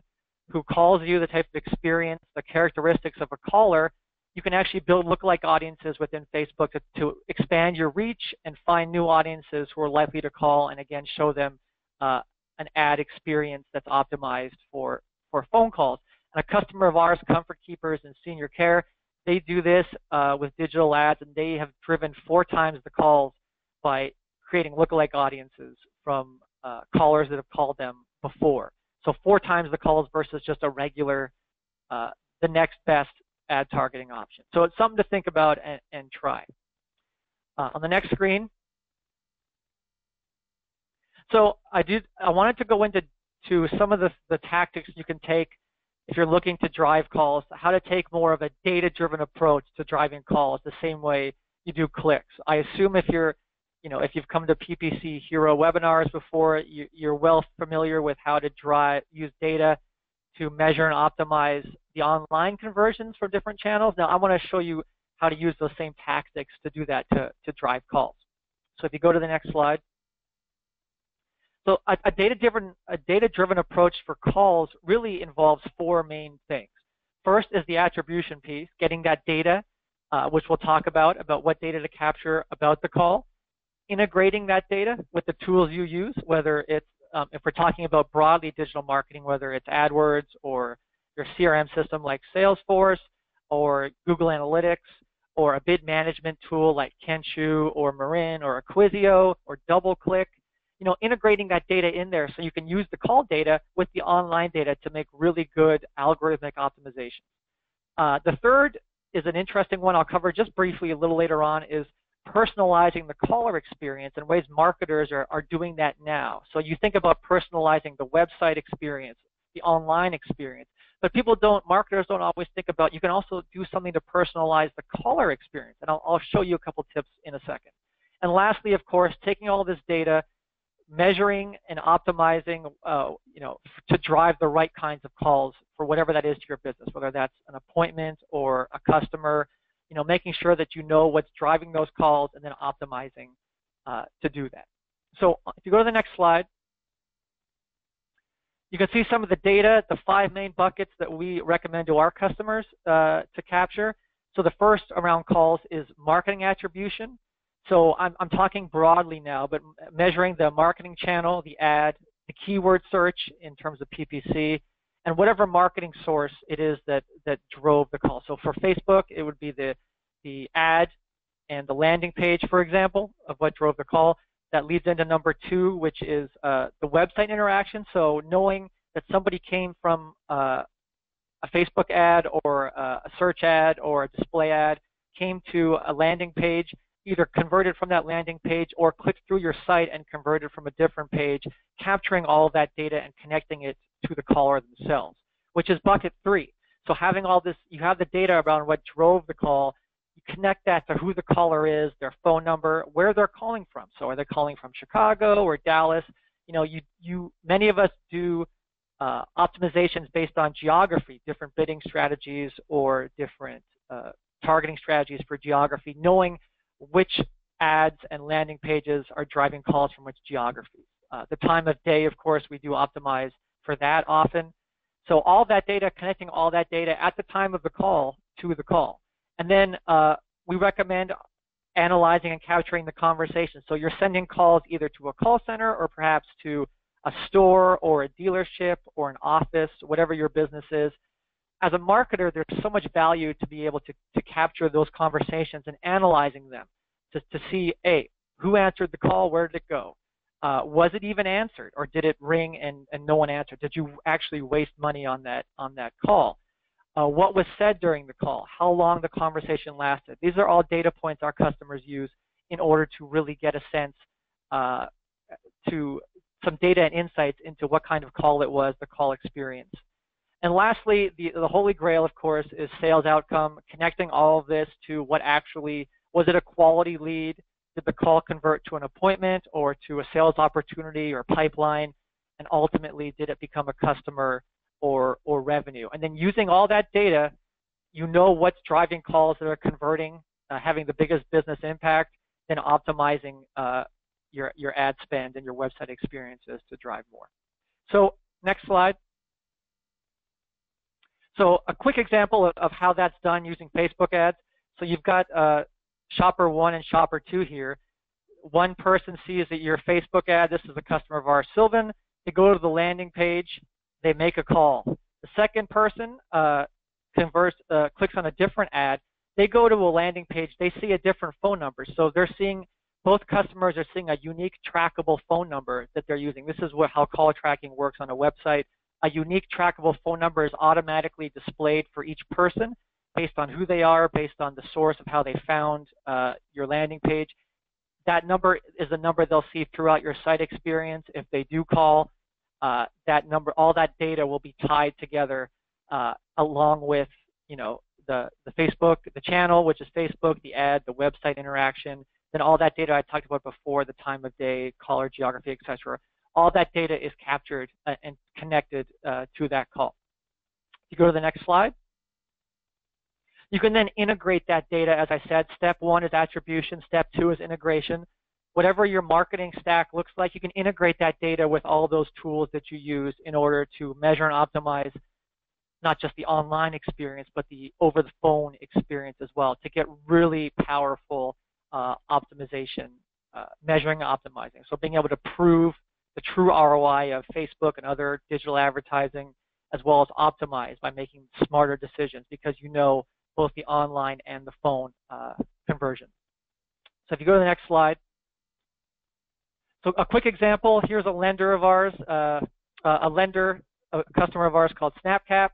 S2: who calls you, the type of experience, the characteristics of a caller, you can actually build lookalike audiences within Facebook to expand your reach and find new audiences who are likely to call, and again show them an ad experience that's optimized for phone calls. And a customer of ours, Comfort Keepers in Senior Care, they do this with digital ads, and they have driven 4 times the calls by creating lookalike audiences from callers that have called them before. So 4 times the calls versus just a regular, the next best ad targeting option. So it's something to think about and try. On the next screen. So I wanted to go into some of the tactics you can take if you're looking to drive calls, how to take more of a data-driven approach to driving calls the same way you do clicks. I assume if you've come to PPC Hero webinars before, you're well familiar with how to use data to measure and optimize the online conversions for different channels. Now I want to show you how to use those same tactics to do that to drive calls. So if you go to the next slide. So a data-driven approach for calls really involves 4 main things. First is the attribution piece, getting that data, which we'll talk about what data to capture about the call, integrating that data with the tools you use, whether it's, if we're talking about broadly digital marketing, whether it's AdWords or your CRM system like Salesforce or Google Analytics or a bid management tool like Kenshu or Marin or Acquisio or DoubleClick, integrating that data in there so you can use the call data with the online data to make really good algorithmic optimization. The third is an interesting one I'll cover just briefly a little later on, is personalizing the caller experience, and ways marketers are doing that now. So you think about personalizing the website experience, the online experience, but marketers don't always think about, you can also do something to personalize the caller experience, and I'll show you a couple tips in a second. And lastly, of course, taking all this data, measuring and optimizing, to drive the right kinds of calls for whatever that is to your business, whether that's an appointment or a customer, making sure that you know what's driving those calls and then optimizing to do that. So if you go to the next slide, you can see some of the data, the 5 main buckets that we recommend to our customers to capture. So the first around calls is marketing attribution. So I'm talking broadly now, but measuring the marketing channel, the ad, the keyword search in terms of PPC, and whatever marketing source it is that drove the call. So for Facebook, it would be the ad and the landing page, for example, of what drove the call. That leads into number 2, which is the website interaction. So knowing that somebody came from a Facebook ad or a search ad or a display ad, came to a landing page, either converted from that landing page or clicked through your site and converted from a different page, capturing all of that data and connecting it to the caller themselves, which is bucket 3. So having all this, you have the data around what drove the call, you connect that to who the caller is, their phone number, where they're calling from. So are they calling from Chicago or Dallas? Many of us do optimizations based on geography, different bidding strategies or different targeting strategies for geography, knowing which ads and landing pages are driving calls from which geographies. The time of day, of course, we do optimize for that often. So all that data, connecting all that data at the time of the call to the call. And then we recommend analyzing and capturing the conversation. So you're sending calls either to a call center or perhaps to a store or a dealership or an office, whatever your business is. As a marketer, there's so much value to be able to capture those conversations and analyzing them to see, hey, who answered the call, where did it go? Was it even answered, or did it ring and no one answered? Did you actually waste money on that call? What was said during the call? How long the conversation lasted? These are all data points our customers use in order to really get a sense to some data and insights into what kind of call it was, the call experience. And lastly, the holy grail, of course, is sales outcome, connecting all of this to what actually, was it a quality lead? Did the call convert to an appointment or to a sales opportunity or pipeline? And ultimately, did it become a customer or revenue? And then using all that data, you know what's driving calls that are converting, having the biggest business impact, then optimizing your ad spend and your website experiences to drive more. So next slide. So a quick example of how that's done using Facebook ads. So you've got Shopper 1 and Shopper 2 here. One person sees that your Facebook ad, this is a customer of ours, Sylvan. They go to the landing page, they make a call. The second person clicks on a different ad. They go to a landing page, they see a different phone number. So they're seeing, both customers are seeing a unique trackable phone number that they're using. This is how call tracking works on a website. A unique trackable phone number is automatically displayed for each person based on who they are, based on the source of how they found your landing page. That number is a number they'll see throughout your site experience. If they do call, that number, all that data will be tied together along with, the Facebook, the channel, which is Facebook, the ad, the website interaction, then all that data I talked about before, the time of day, caller geography, etc. All that data is captured and connected to that call. If you go to the next slide. You can then integrate that data, as I said. Step 1 is attribution. Step 2 is integration. Whatever your marketing stack looks like, you can integrate that data with all those tools that you use in order to measure and optimize not just the online experience, but the over-the-phone experience as well, to get really powerful optimization, measuring and optimizing. So being able to prove the true ROI of Facebook and other digital advertising, as well as optimize by making smarter decisions, because you know both the online and the phone conversion. So if you go to the next slide. So a quick example, here's a lender of ours, a customer of ours called SnapCap.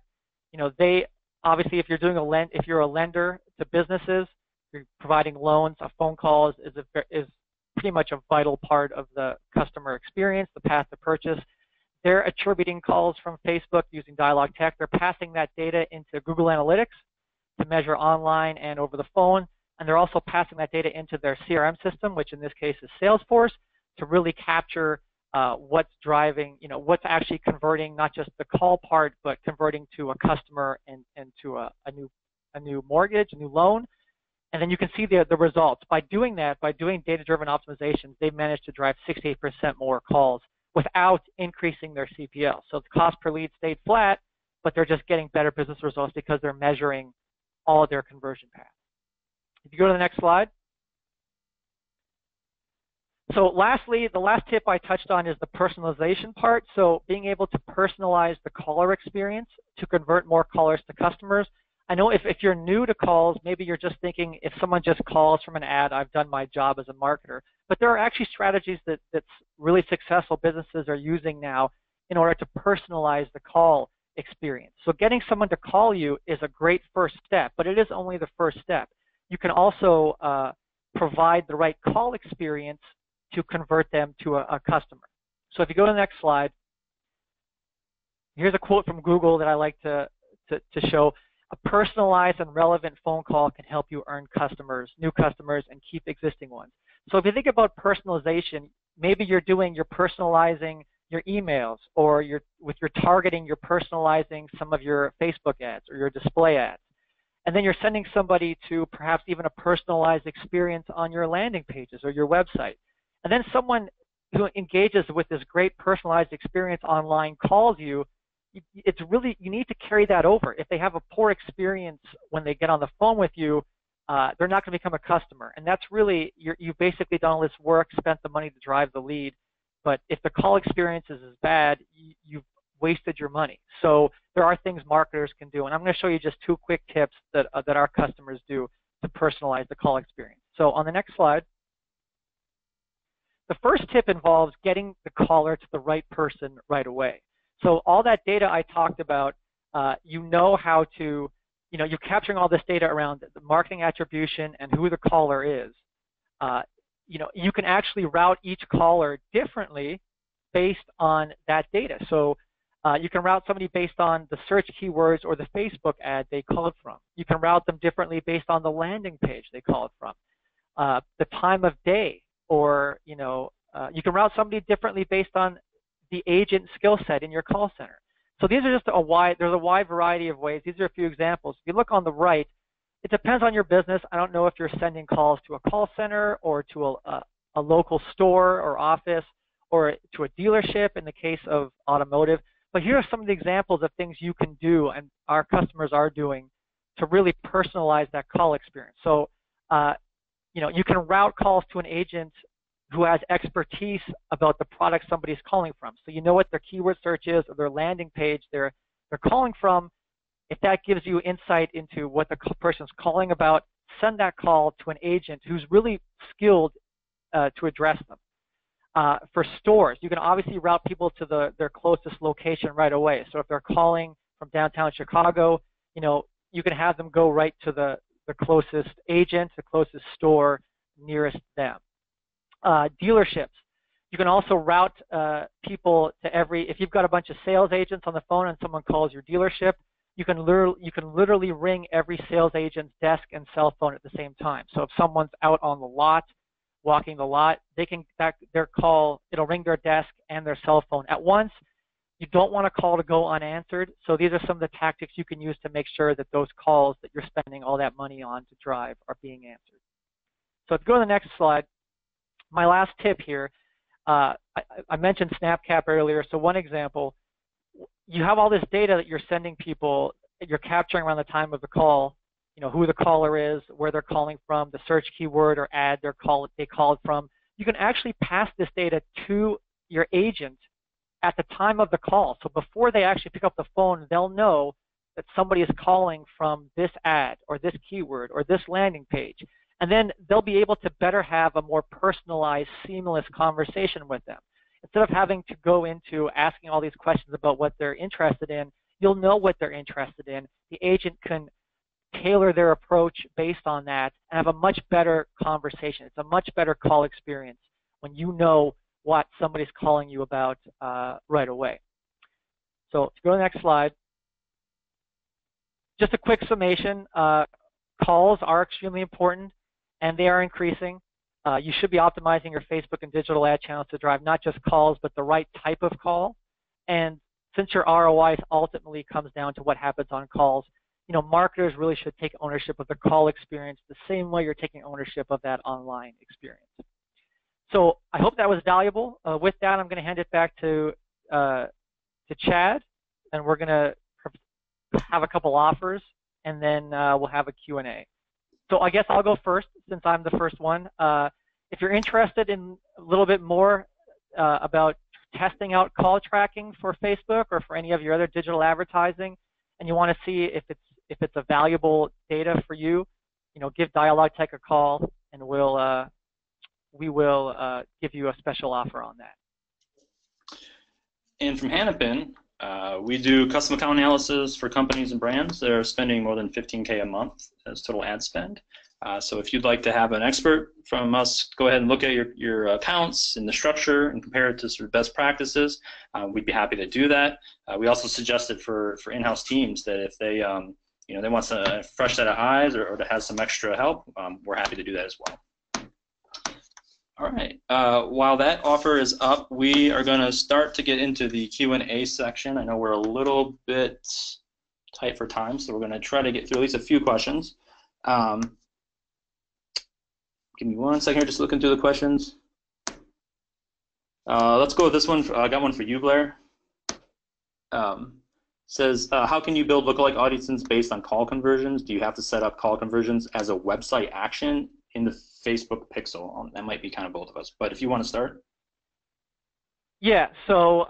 S2: They obviously, if you're a lender to businesses, you're providing loans, a phone call is pretty much a vital part of the customer experience, the path to purchase. They're attributing calls from Facebook using Dialog Tech. They're passing that data into Google Analytics to measure online and over the phone, and they're also passing that data into their CRM system, which in this case is Salesforce, to really capture what's driving, what's actually converting, not just the call part, but converting to a customer and to a new mortgage, a new loan. And then you can see the results. By doing that, by doing data-driven optimizations, they've managed to drive 68% more calls without increasing their CPL. So the cost per lead stayed flat, but they're just getting better business results because they're measuring all of their conversion paths. If you go to the next slide. So lastly, the last tip I touched on is the personalization part. So being able to personalize the caller experience to convert more callers to customers. I know if you're new to calls, maybe you're just thinking, if someone just calls from an ad, I've done my job as a marketer. But there are actually strategies that's really successful businesses are using now in order to personalize the call experience. So getting someone to call you is a great first step, but it is only the first step. You can also provide the right call experience to convert them to a customer. So if you go to the next slide, here's a quote from Google that I like to show. A personalized and relevant phone call can help you earn customers, new customers, and keep existing ones. So if you think about personalization, maybe you're personalizing your emails, or with your targeting, you're personalizing some of your Facebook ads or your display ads. And then you're sending somebody to perhaps even a personalized experience on your landing pages or your website. And then someone who engages with this great personalized experience online calls you. it's really, you need to carry that over. If they have a poor experience when they get on the phone with you, they're not going to become a customer. And that's really, you've basically done all this work, spent the money to drive the lead. But if the call experience is as bad, you've wasted your money. So there are things marketers can do. And I'm going to show you just 2 quick tips that our customers do to personalize the call experience. So on the next slide, the first tip involves getting the caller to the right person right away. So all that data I talked about, you know how to, you're capturing all this data around the marketing attribution and who the caller is. You can actually route each caller differently based on that data. So you can route somebody based on the search keywords or the Facebook ad they called from. You can route them differently based on the landing page they called from, the time of day, or you can route somebody differently based on the agent skill set in your call center. So these are just there's a wide variety of ways. These are a few examples. If you look on the right, it depends on your business. I don't know if you're sending calls to a call center or to a local store or office or to a dealership in the case of automotive. But here are some of the examples of things you can do and our customers are doing to really personalize that call experience. So, you can route calls to an agent who has expertise about the product somebody's calling from. So you know what their keyword search is or their landing page they're calling from. If that gives you insight into what the person's calling about, send that call to an agent who's really skilled to address them. For stores, you can obviously route people to their closest location right away. So if they're calling from downtown Chicago, you can have them go right to the closest agent, the closest store nearest them. Dealerships, you can also route people to if you've got a bunch of sales agents on the phone and someone calls your dealership, you can literally ring every sales agent's desk and cell phone at the same time. So if someone's out on the lot, walking the lot, their call, it'll ring their desk and their cell phone at once. You don't want a call to go unanswered. So these are some of the tactics you can use to make sure that those calls that you're spending all that money on to drive are being answered. So if you go to the next slide, my last tip here, I mentioned SnapCap earlier. So one example, you have all this data that you're sending people, you're capturing around the time of the call, who the caller is, where they're calling from, the search keyword or ad they called from. You can actually pass this data to your agent at the time of the call. So before they actually pick up the phone, they'll know that somebody is calling from this ad or this keyword or this landing page. And then they'll be able to better have a more personalized, seamless conversation with them. Instead of having to go into asking all these questions about what they're interested in, you'll know what they're interested in. The agent can tailor their approach based on that and have a much better conversation. It's a much better call experience when you know what somebody's calling you about right away. So to go to the next slide, just a quick summation. Calls are extremely important and they are increasing. You should be optimizing your Facebook and digital ad channels to drive not just calls, but the right type of call. And since your ROI ultimately comes down to what happens on calls, marketers really should take ownership of the call experience the same way you're taking ownership of that online experience. So I hope that was valuable. With that, I'm going to hand it back to Chad, and we're going to have a couple offers, and then we'll have a Q&A. So I guess I'll go first since I'm the first one. If you're interested in a little bit more about testing out call tracking for Facebook or for any of your other digital advertising, and you want to see if it's a valuable data for you, give Dialogue Tech a call, and we will give you a special offer on that.
S1: And from Hennepin, we do custom account analysis for companies and brands that are spending more than $15K a month as total ad spend. So if you'd like to have an expert from us go ahead and look at your accounts and the structure and compare it to sort of best practices, we'd be happy to do that. We also suggested for in-house teams that if they they want a fresh set of eyes or to have some extra help, we're happy to do that as well. All right. While that offer is up, we are going to start to get into the Q&A section. I know we're a little bit tight for time, so we're going to try to get through at least a few questions. Give me 1 second here, just looking through the questions. Let's go with this one. I got one for you, Blair. Says, how can you build lookalike audiences based on call conversions? Do you have to set up call conversions as a website action in the Facebook pixel? That might be kind of both of us, but if you want to start.
S2: Yeah, so,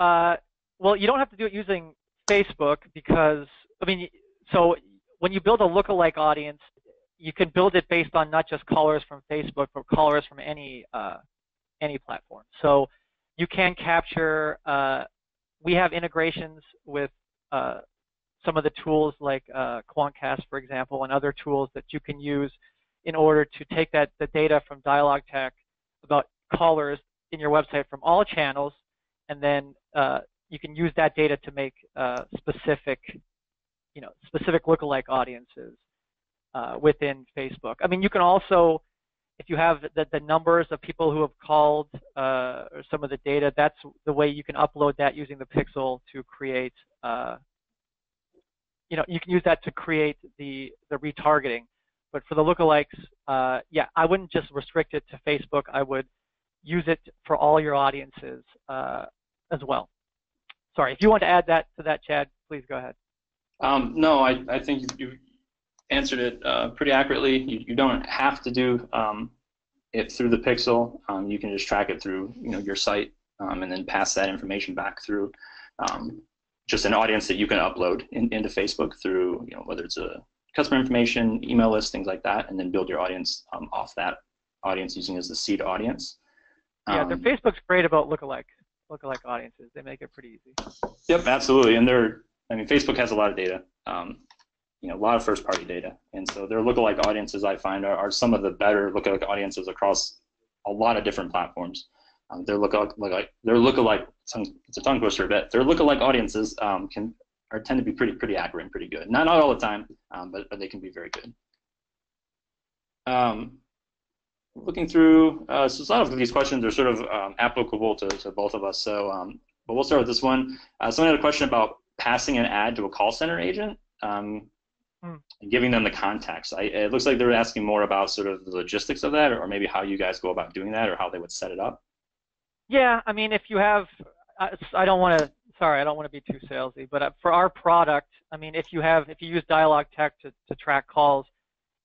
S2: well, you don't have to do it using Facebook because, I mean, so when you build a lookalike audience, you can build it based on not just callers from Facebook, but callers from any platform. So you can capture, we have integrations with some of the tools like Quantcast, for example, and other tools that you can use in order to take the data from Dialog Tech about callers in your website from all channels, and then you can use that data to make specific lookalike audiences within Facebook. I mean, you can also, if you have the numbers of people who have called or some of the data, that's the way you can upload that using the pixel to create, you can use that to create the retargeting. But for the lookalikes, yeah, I wouldn't just restrict it to Facebook. I would use it for all your audiences as well. Sorry, if you want to add that to that, Chad, please go ahead.
S1: No, I think you answered it pretty accurately. You don't have to do it through the pixel. You can just track it through your site and then pass that information back through just an audience that you can upload into Facebook through whether it's a customer information, email list, things like that, and then build your audience off that audience using as the seed audience.
S2: Yeah, Facebook's great about lookalike audiences. They make it pretty easy.
S1: Yep, absolutely, and Facebook has a lot of data. A lot of first-party data, and so their lookalike audiences I find are some of the better lookalike audiences across a lot of different platforms. Their lookalike, it's a tongue twister a bit. Their lookalike audiences tend to be pretty accurate and pretty good. Not all the time, but they can be very good. Looking through, so a lot of these questions are sort of applicable to both of us. So, but we'll start with this one. Someone had a question about passing an ad to a call center agent. And giving them the context. It looks like they're asking more about sort of the logistics of that, or maybe how you guys go about doing that, or how they would set it up.
S2: Yeah, I mean, if you have, I don't want to be too salesy, but for our product, I mean, if you use Dialog Tech to track calls,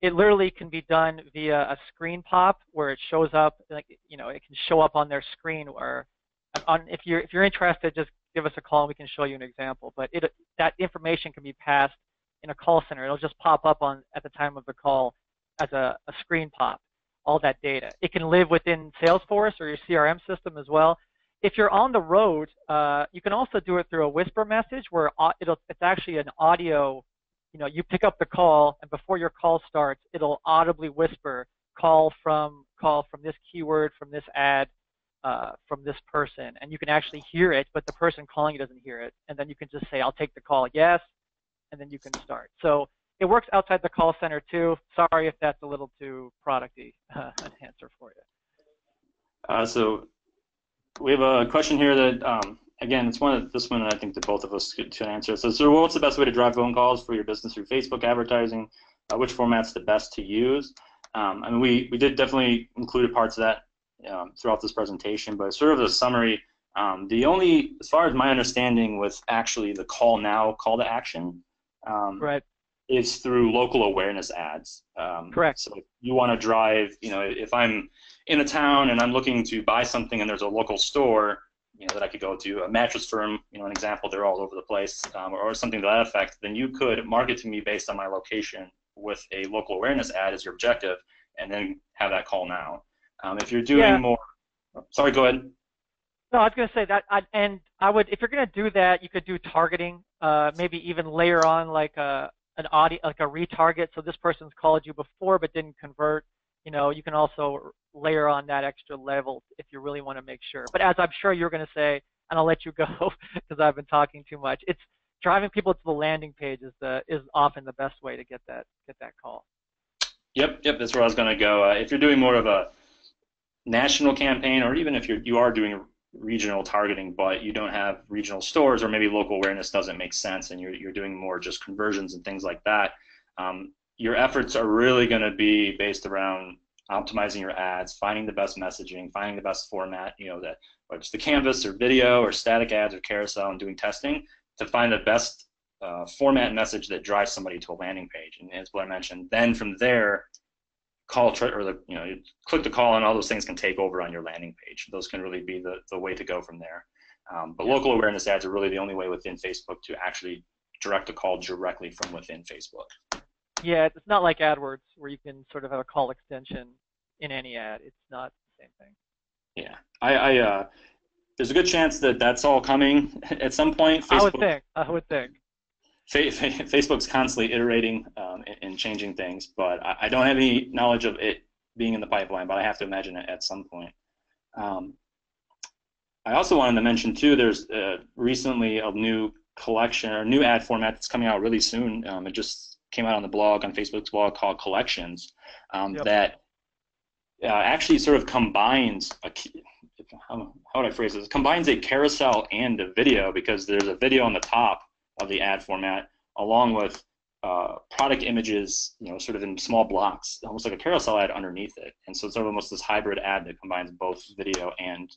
S2: it literally can be done via a screen pop where it shows up, like it can show up on their screen. Or if you're interested, just give us a call and we can show you an example. But that information can be passed in a call center. It'll just pop up at the time of the call as a screen pop, all that data. It can live within Salesforce or your CRM system as well. If you're on the road, you can also do it through a whisper message where it's actually an audio, you pick up the call and before your call starts, it'll audibly whisper, call from this keyword, from this ad, from this person. And you can actually hear it, but the person calling you doesn't hear it. And then you can just say, I'll take the call, yes, and then you can start. So it works outside the call center too. Sorry if that's a little too product-y an answer for you.
S1: So we have a question here that, again, it's this one that I think that both of us should answer. So what's the best way to drive phone calls for your business through Facebook advertising? Which format's the best to use? I mean, we did definitely include parts of that throughout this presentation, but sort of a summary, as far as my understanding with actually the call now, call to action,
S2: right,
S1: is through local awareness ads.
S2: Correct.
S1: So if you want to drive, if I'm in a town and I'm looking to buy something and there's a local store, that I could go to, a mattress firm, an example, they're all over the place, or something to that effect, then you could market to me based on my location with a local awareness ad as your objective, and then have that call now. If you're doing more, sorry, go ahead.
S2: No, I was going to say that, if you're going to do that, you could do targeting, maybe even layer on like a retarget. So this person's called you before but didn't convert. You can also layer on that extra level if you really want to make sure. But as I'm sure you're going to say, and I'll let you go because I've been talking too much, it's driving people to the landing page is often the best way to get that call. Yep,
S1: that's where I was going to go. If you're doing more of a national campaign, or even if you are doing regional targeting, but you don't have regional stores, or maybe local awareness doesn't make sense, and you're doing more just conversions and things like that, your efforts are really going to be based around optimizing your ads, finding the best messaging, finding the best format, that whether it's the canvas or video or static ads or carousel, and doing testing to find the best format message that drives somebody to a landing page. And as Blair mentioned, then from there, you click the call, and all those things can take over on your landing page. Those can really be the way to go from there. But local awareness ads are really the only way within Facebook to actually direct a call directly from within Facebook.
S2: Yeah, it's not like AdWords where you can sort of have a call extension in any ad. It's not the same thing.
S1: Yeah, there's a good chance that that's all coming at some point.
S2: Facebook, I would think.
S1: Facebook's constantly iterating and changing things, but I don't have any knowledge of it being in the pipeline, but I have to imagine it at some point. I also wanted to mention too, there's recently a new collection or new ad format that's coming out really soon. It just came out on the blog, on Facebook's blog, called Collections, that actually sort of combines how would I phrase this? Combines a carousel and a video, because there's a video on the top of the ad format along with product images, sort of in small blocks, almost like a carousel ad underneath it. And so it's sort of almost this hybrid ad that combines both video and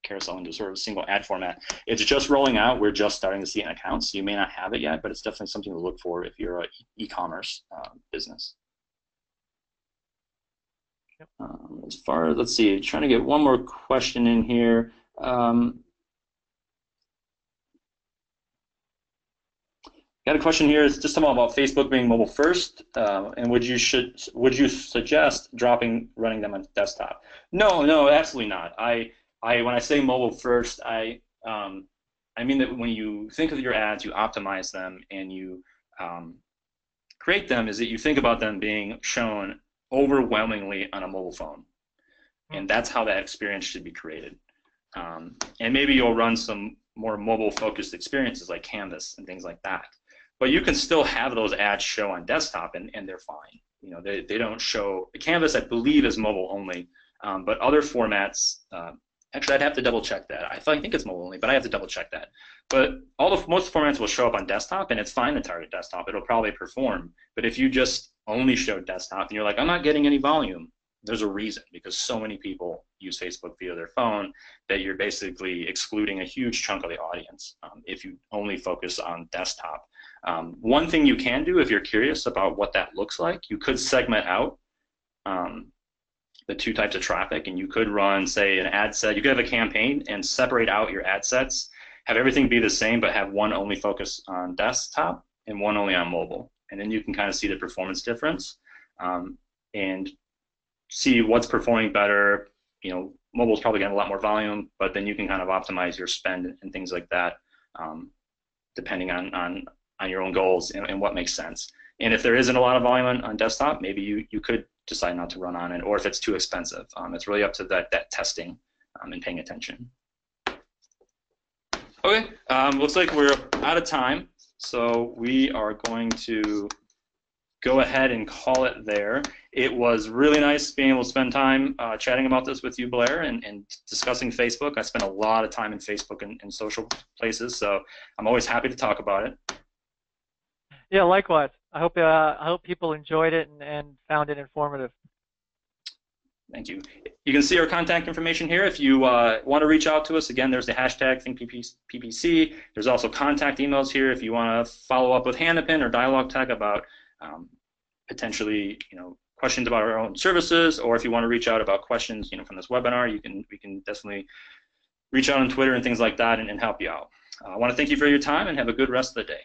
S1: carousel into sort of a single ad format. It's just rolling out. We're just starting to see it in accounts, so you may not have it yet, but it's definitely something to look for if you're an e-commerce business.
S2: Yep.
S1: As far as, let's see, trying to get one more question in here. Got a question here. It's just about Facebook being mobile first, and would you suggest running them on desktop? No, absolutely not. When I say mobile first, I mean that when you think of your ads, you optimize them and you create them, is that you think about them being shown overwhelmingly on a mobile phone, and that's how that experience should be created. And maybe you'll run some more mobile-focused experiences like Canvas and things like that. But you can still have those ads show on desktop, and they're fine. They don't show. Canvas, I believe, is mobile only, but other formats. Actually, I'd have to double check that. I think it's mobile only, but I have to double check that. But most formats will show up on desktop, and it's fine to target desktop. It'll probably perform. But if you just only show desktop and you're like, I'm not getting any volume, there's a reason, because so many people use Facebook via their phone that you're basically excluding a huge chunk of the audience if you only focus on desktop. One thing you can do if you're curious about what that looks like, you could segment out the two types of traffic, and you could run, say, an ad set. You could have a campaign and separate out your ad sets, have everything be the same, but have one only focus on desktop and one only on mobile. And then you can kind of see the performance difference and see what's performing better. Mobile's probably getting a lot more volume, but then you can kind of optimize your spend and things like that, depending on your own goals and what makes sense. And if there isn't a lot of volume on desktop, maybe you could decide not to run on it, or if it's too expensive. It's really up to that testing and paying attention. Okay, looks like we're out of time, so we are going to go ahead and call it there. It was really nice being able to spend time chatting about this with you, Blair, and discussing Facebook. I spent a lot of time in Facebook and social places, so I'm always happy to talk about it.
S2: Yeah, likewise. I hope people enjoyed it and found it informative.
S1: Thank you. You can see our contact information here. If you want to reach out to us, again, there's the hashtag ThinkPPC. There's also contact emails here if you want to follow up with Hannapin or Dialogue Tech about potentially, questions about our own services, or if you want to reach out about questions, from this webinar, we can definitely reach out on Twitter and things like that and help you out. I want to thank you for your time and have a good rest of the day.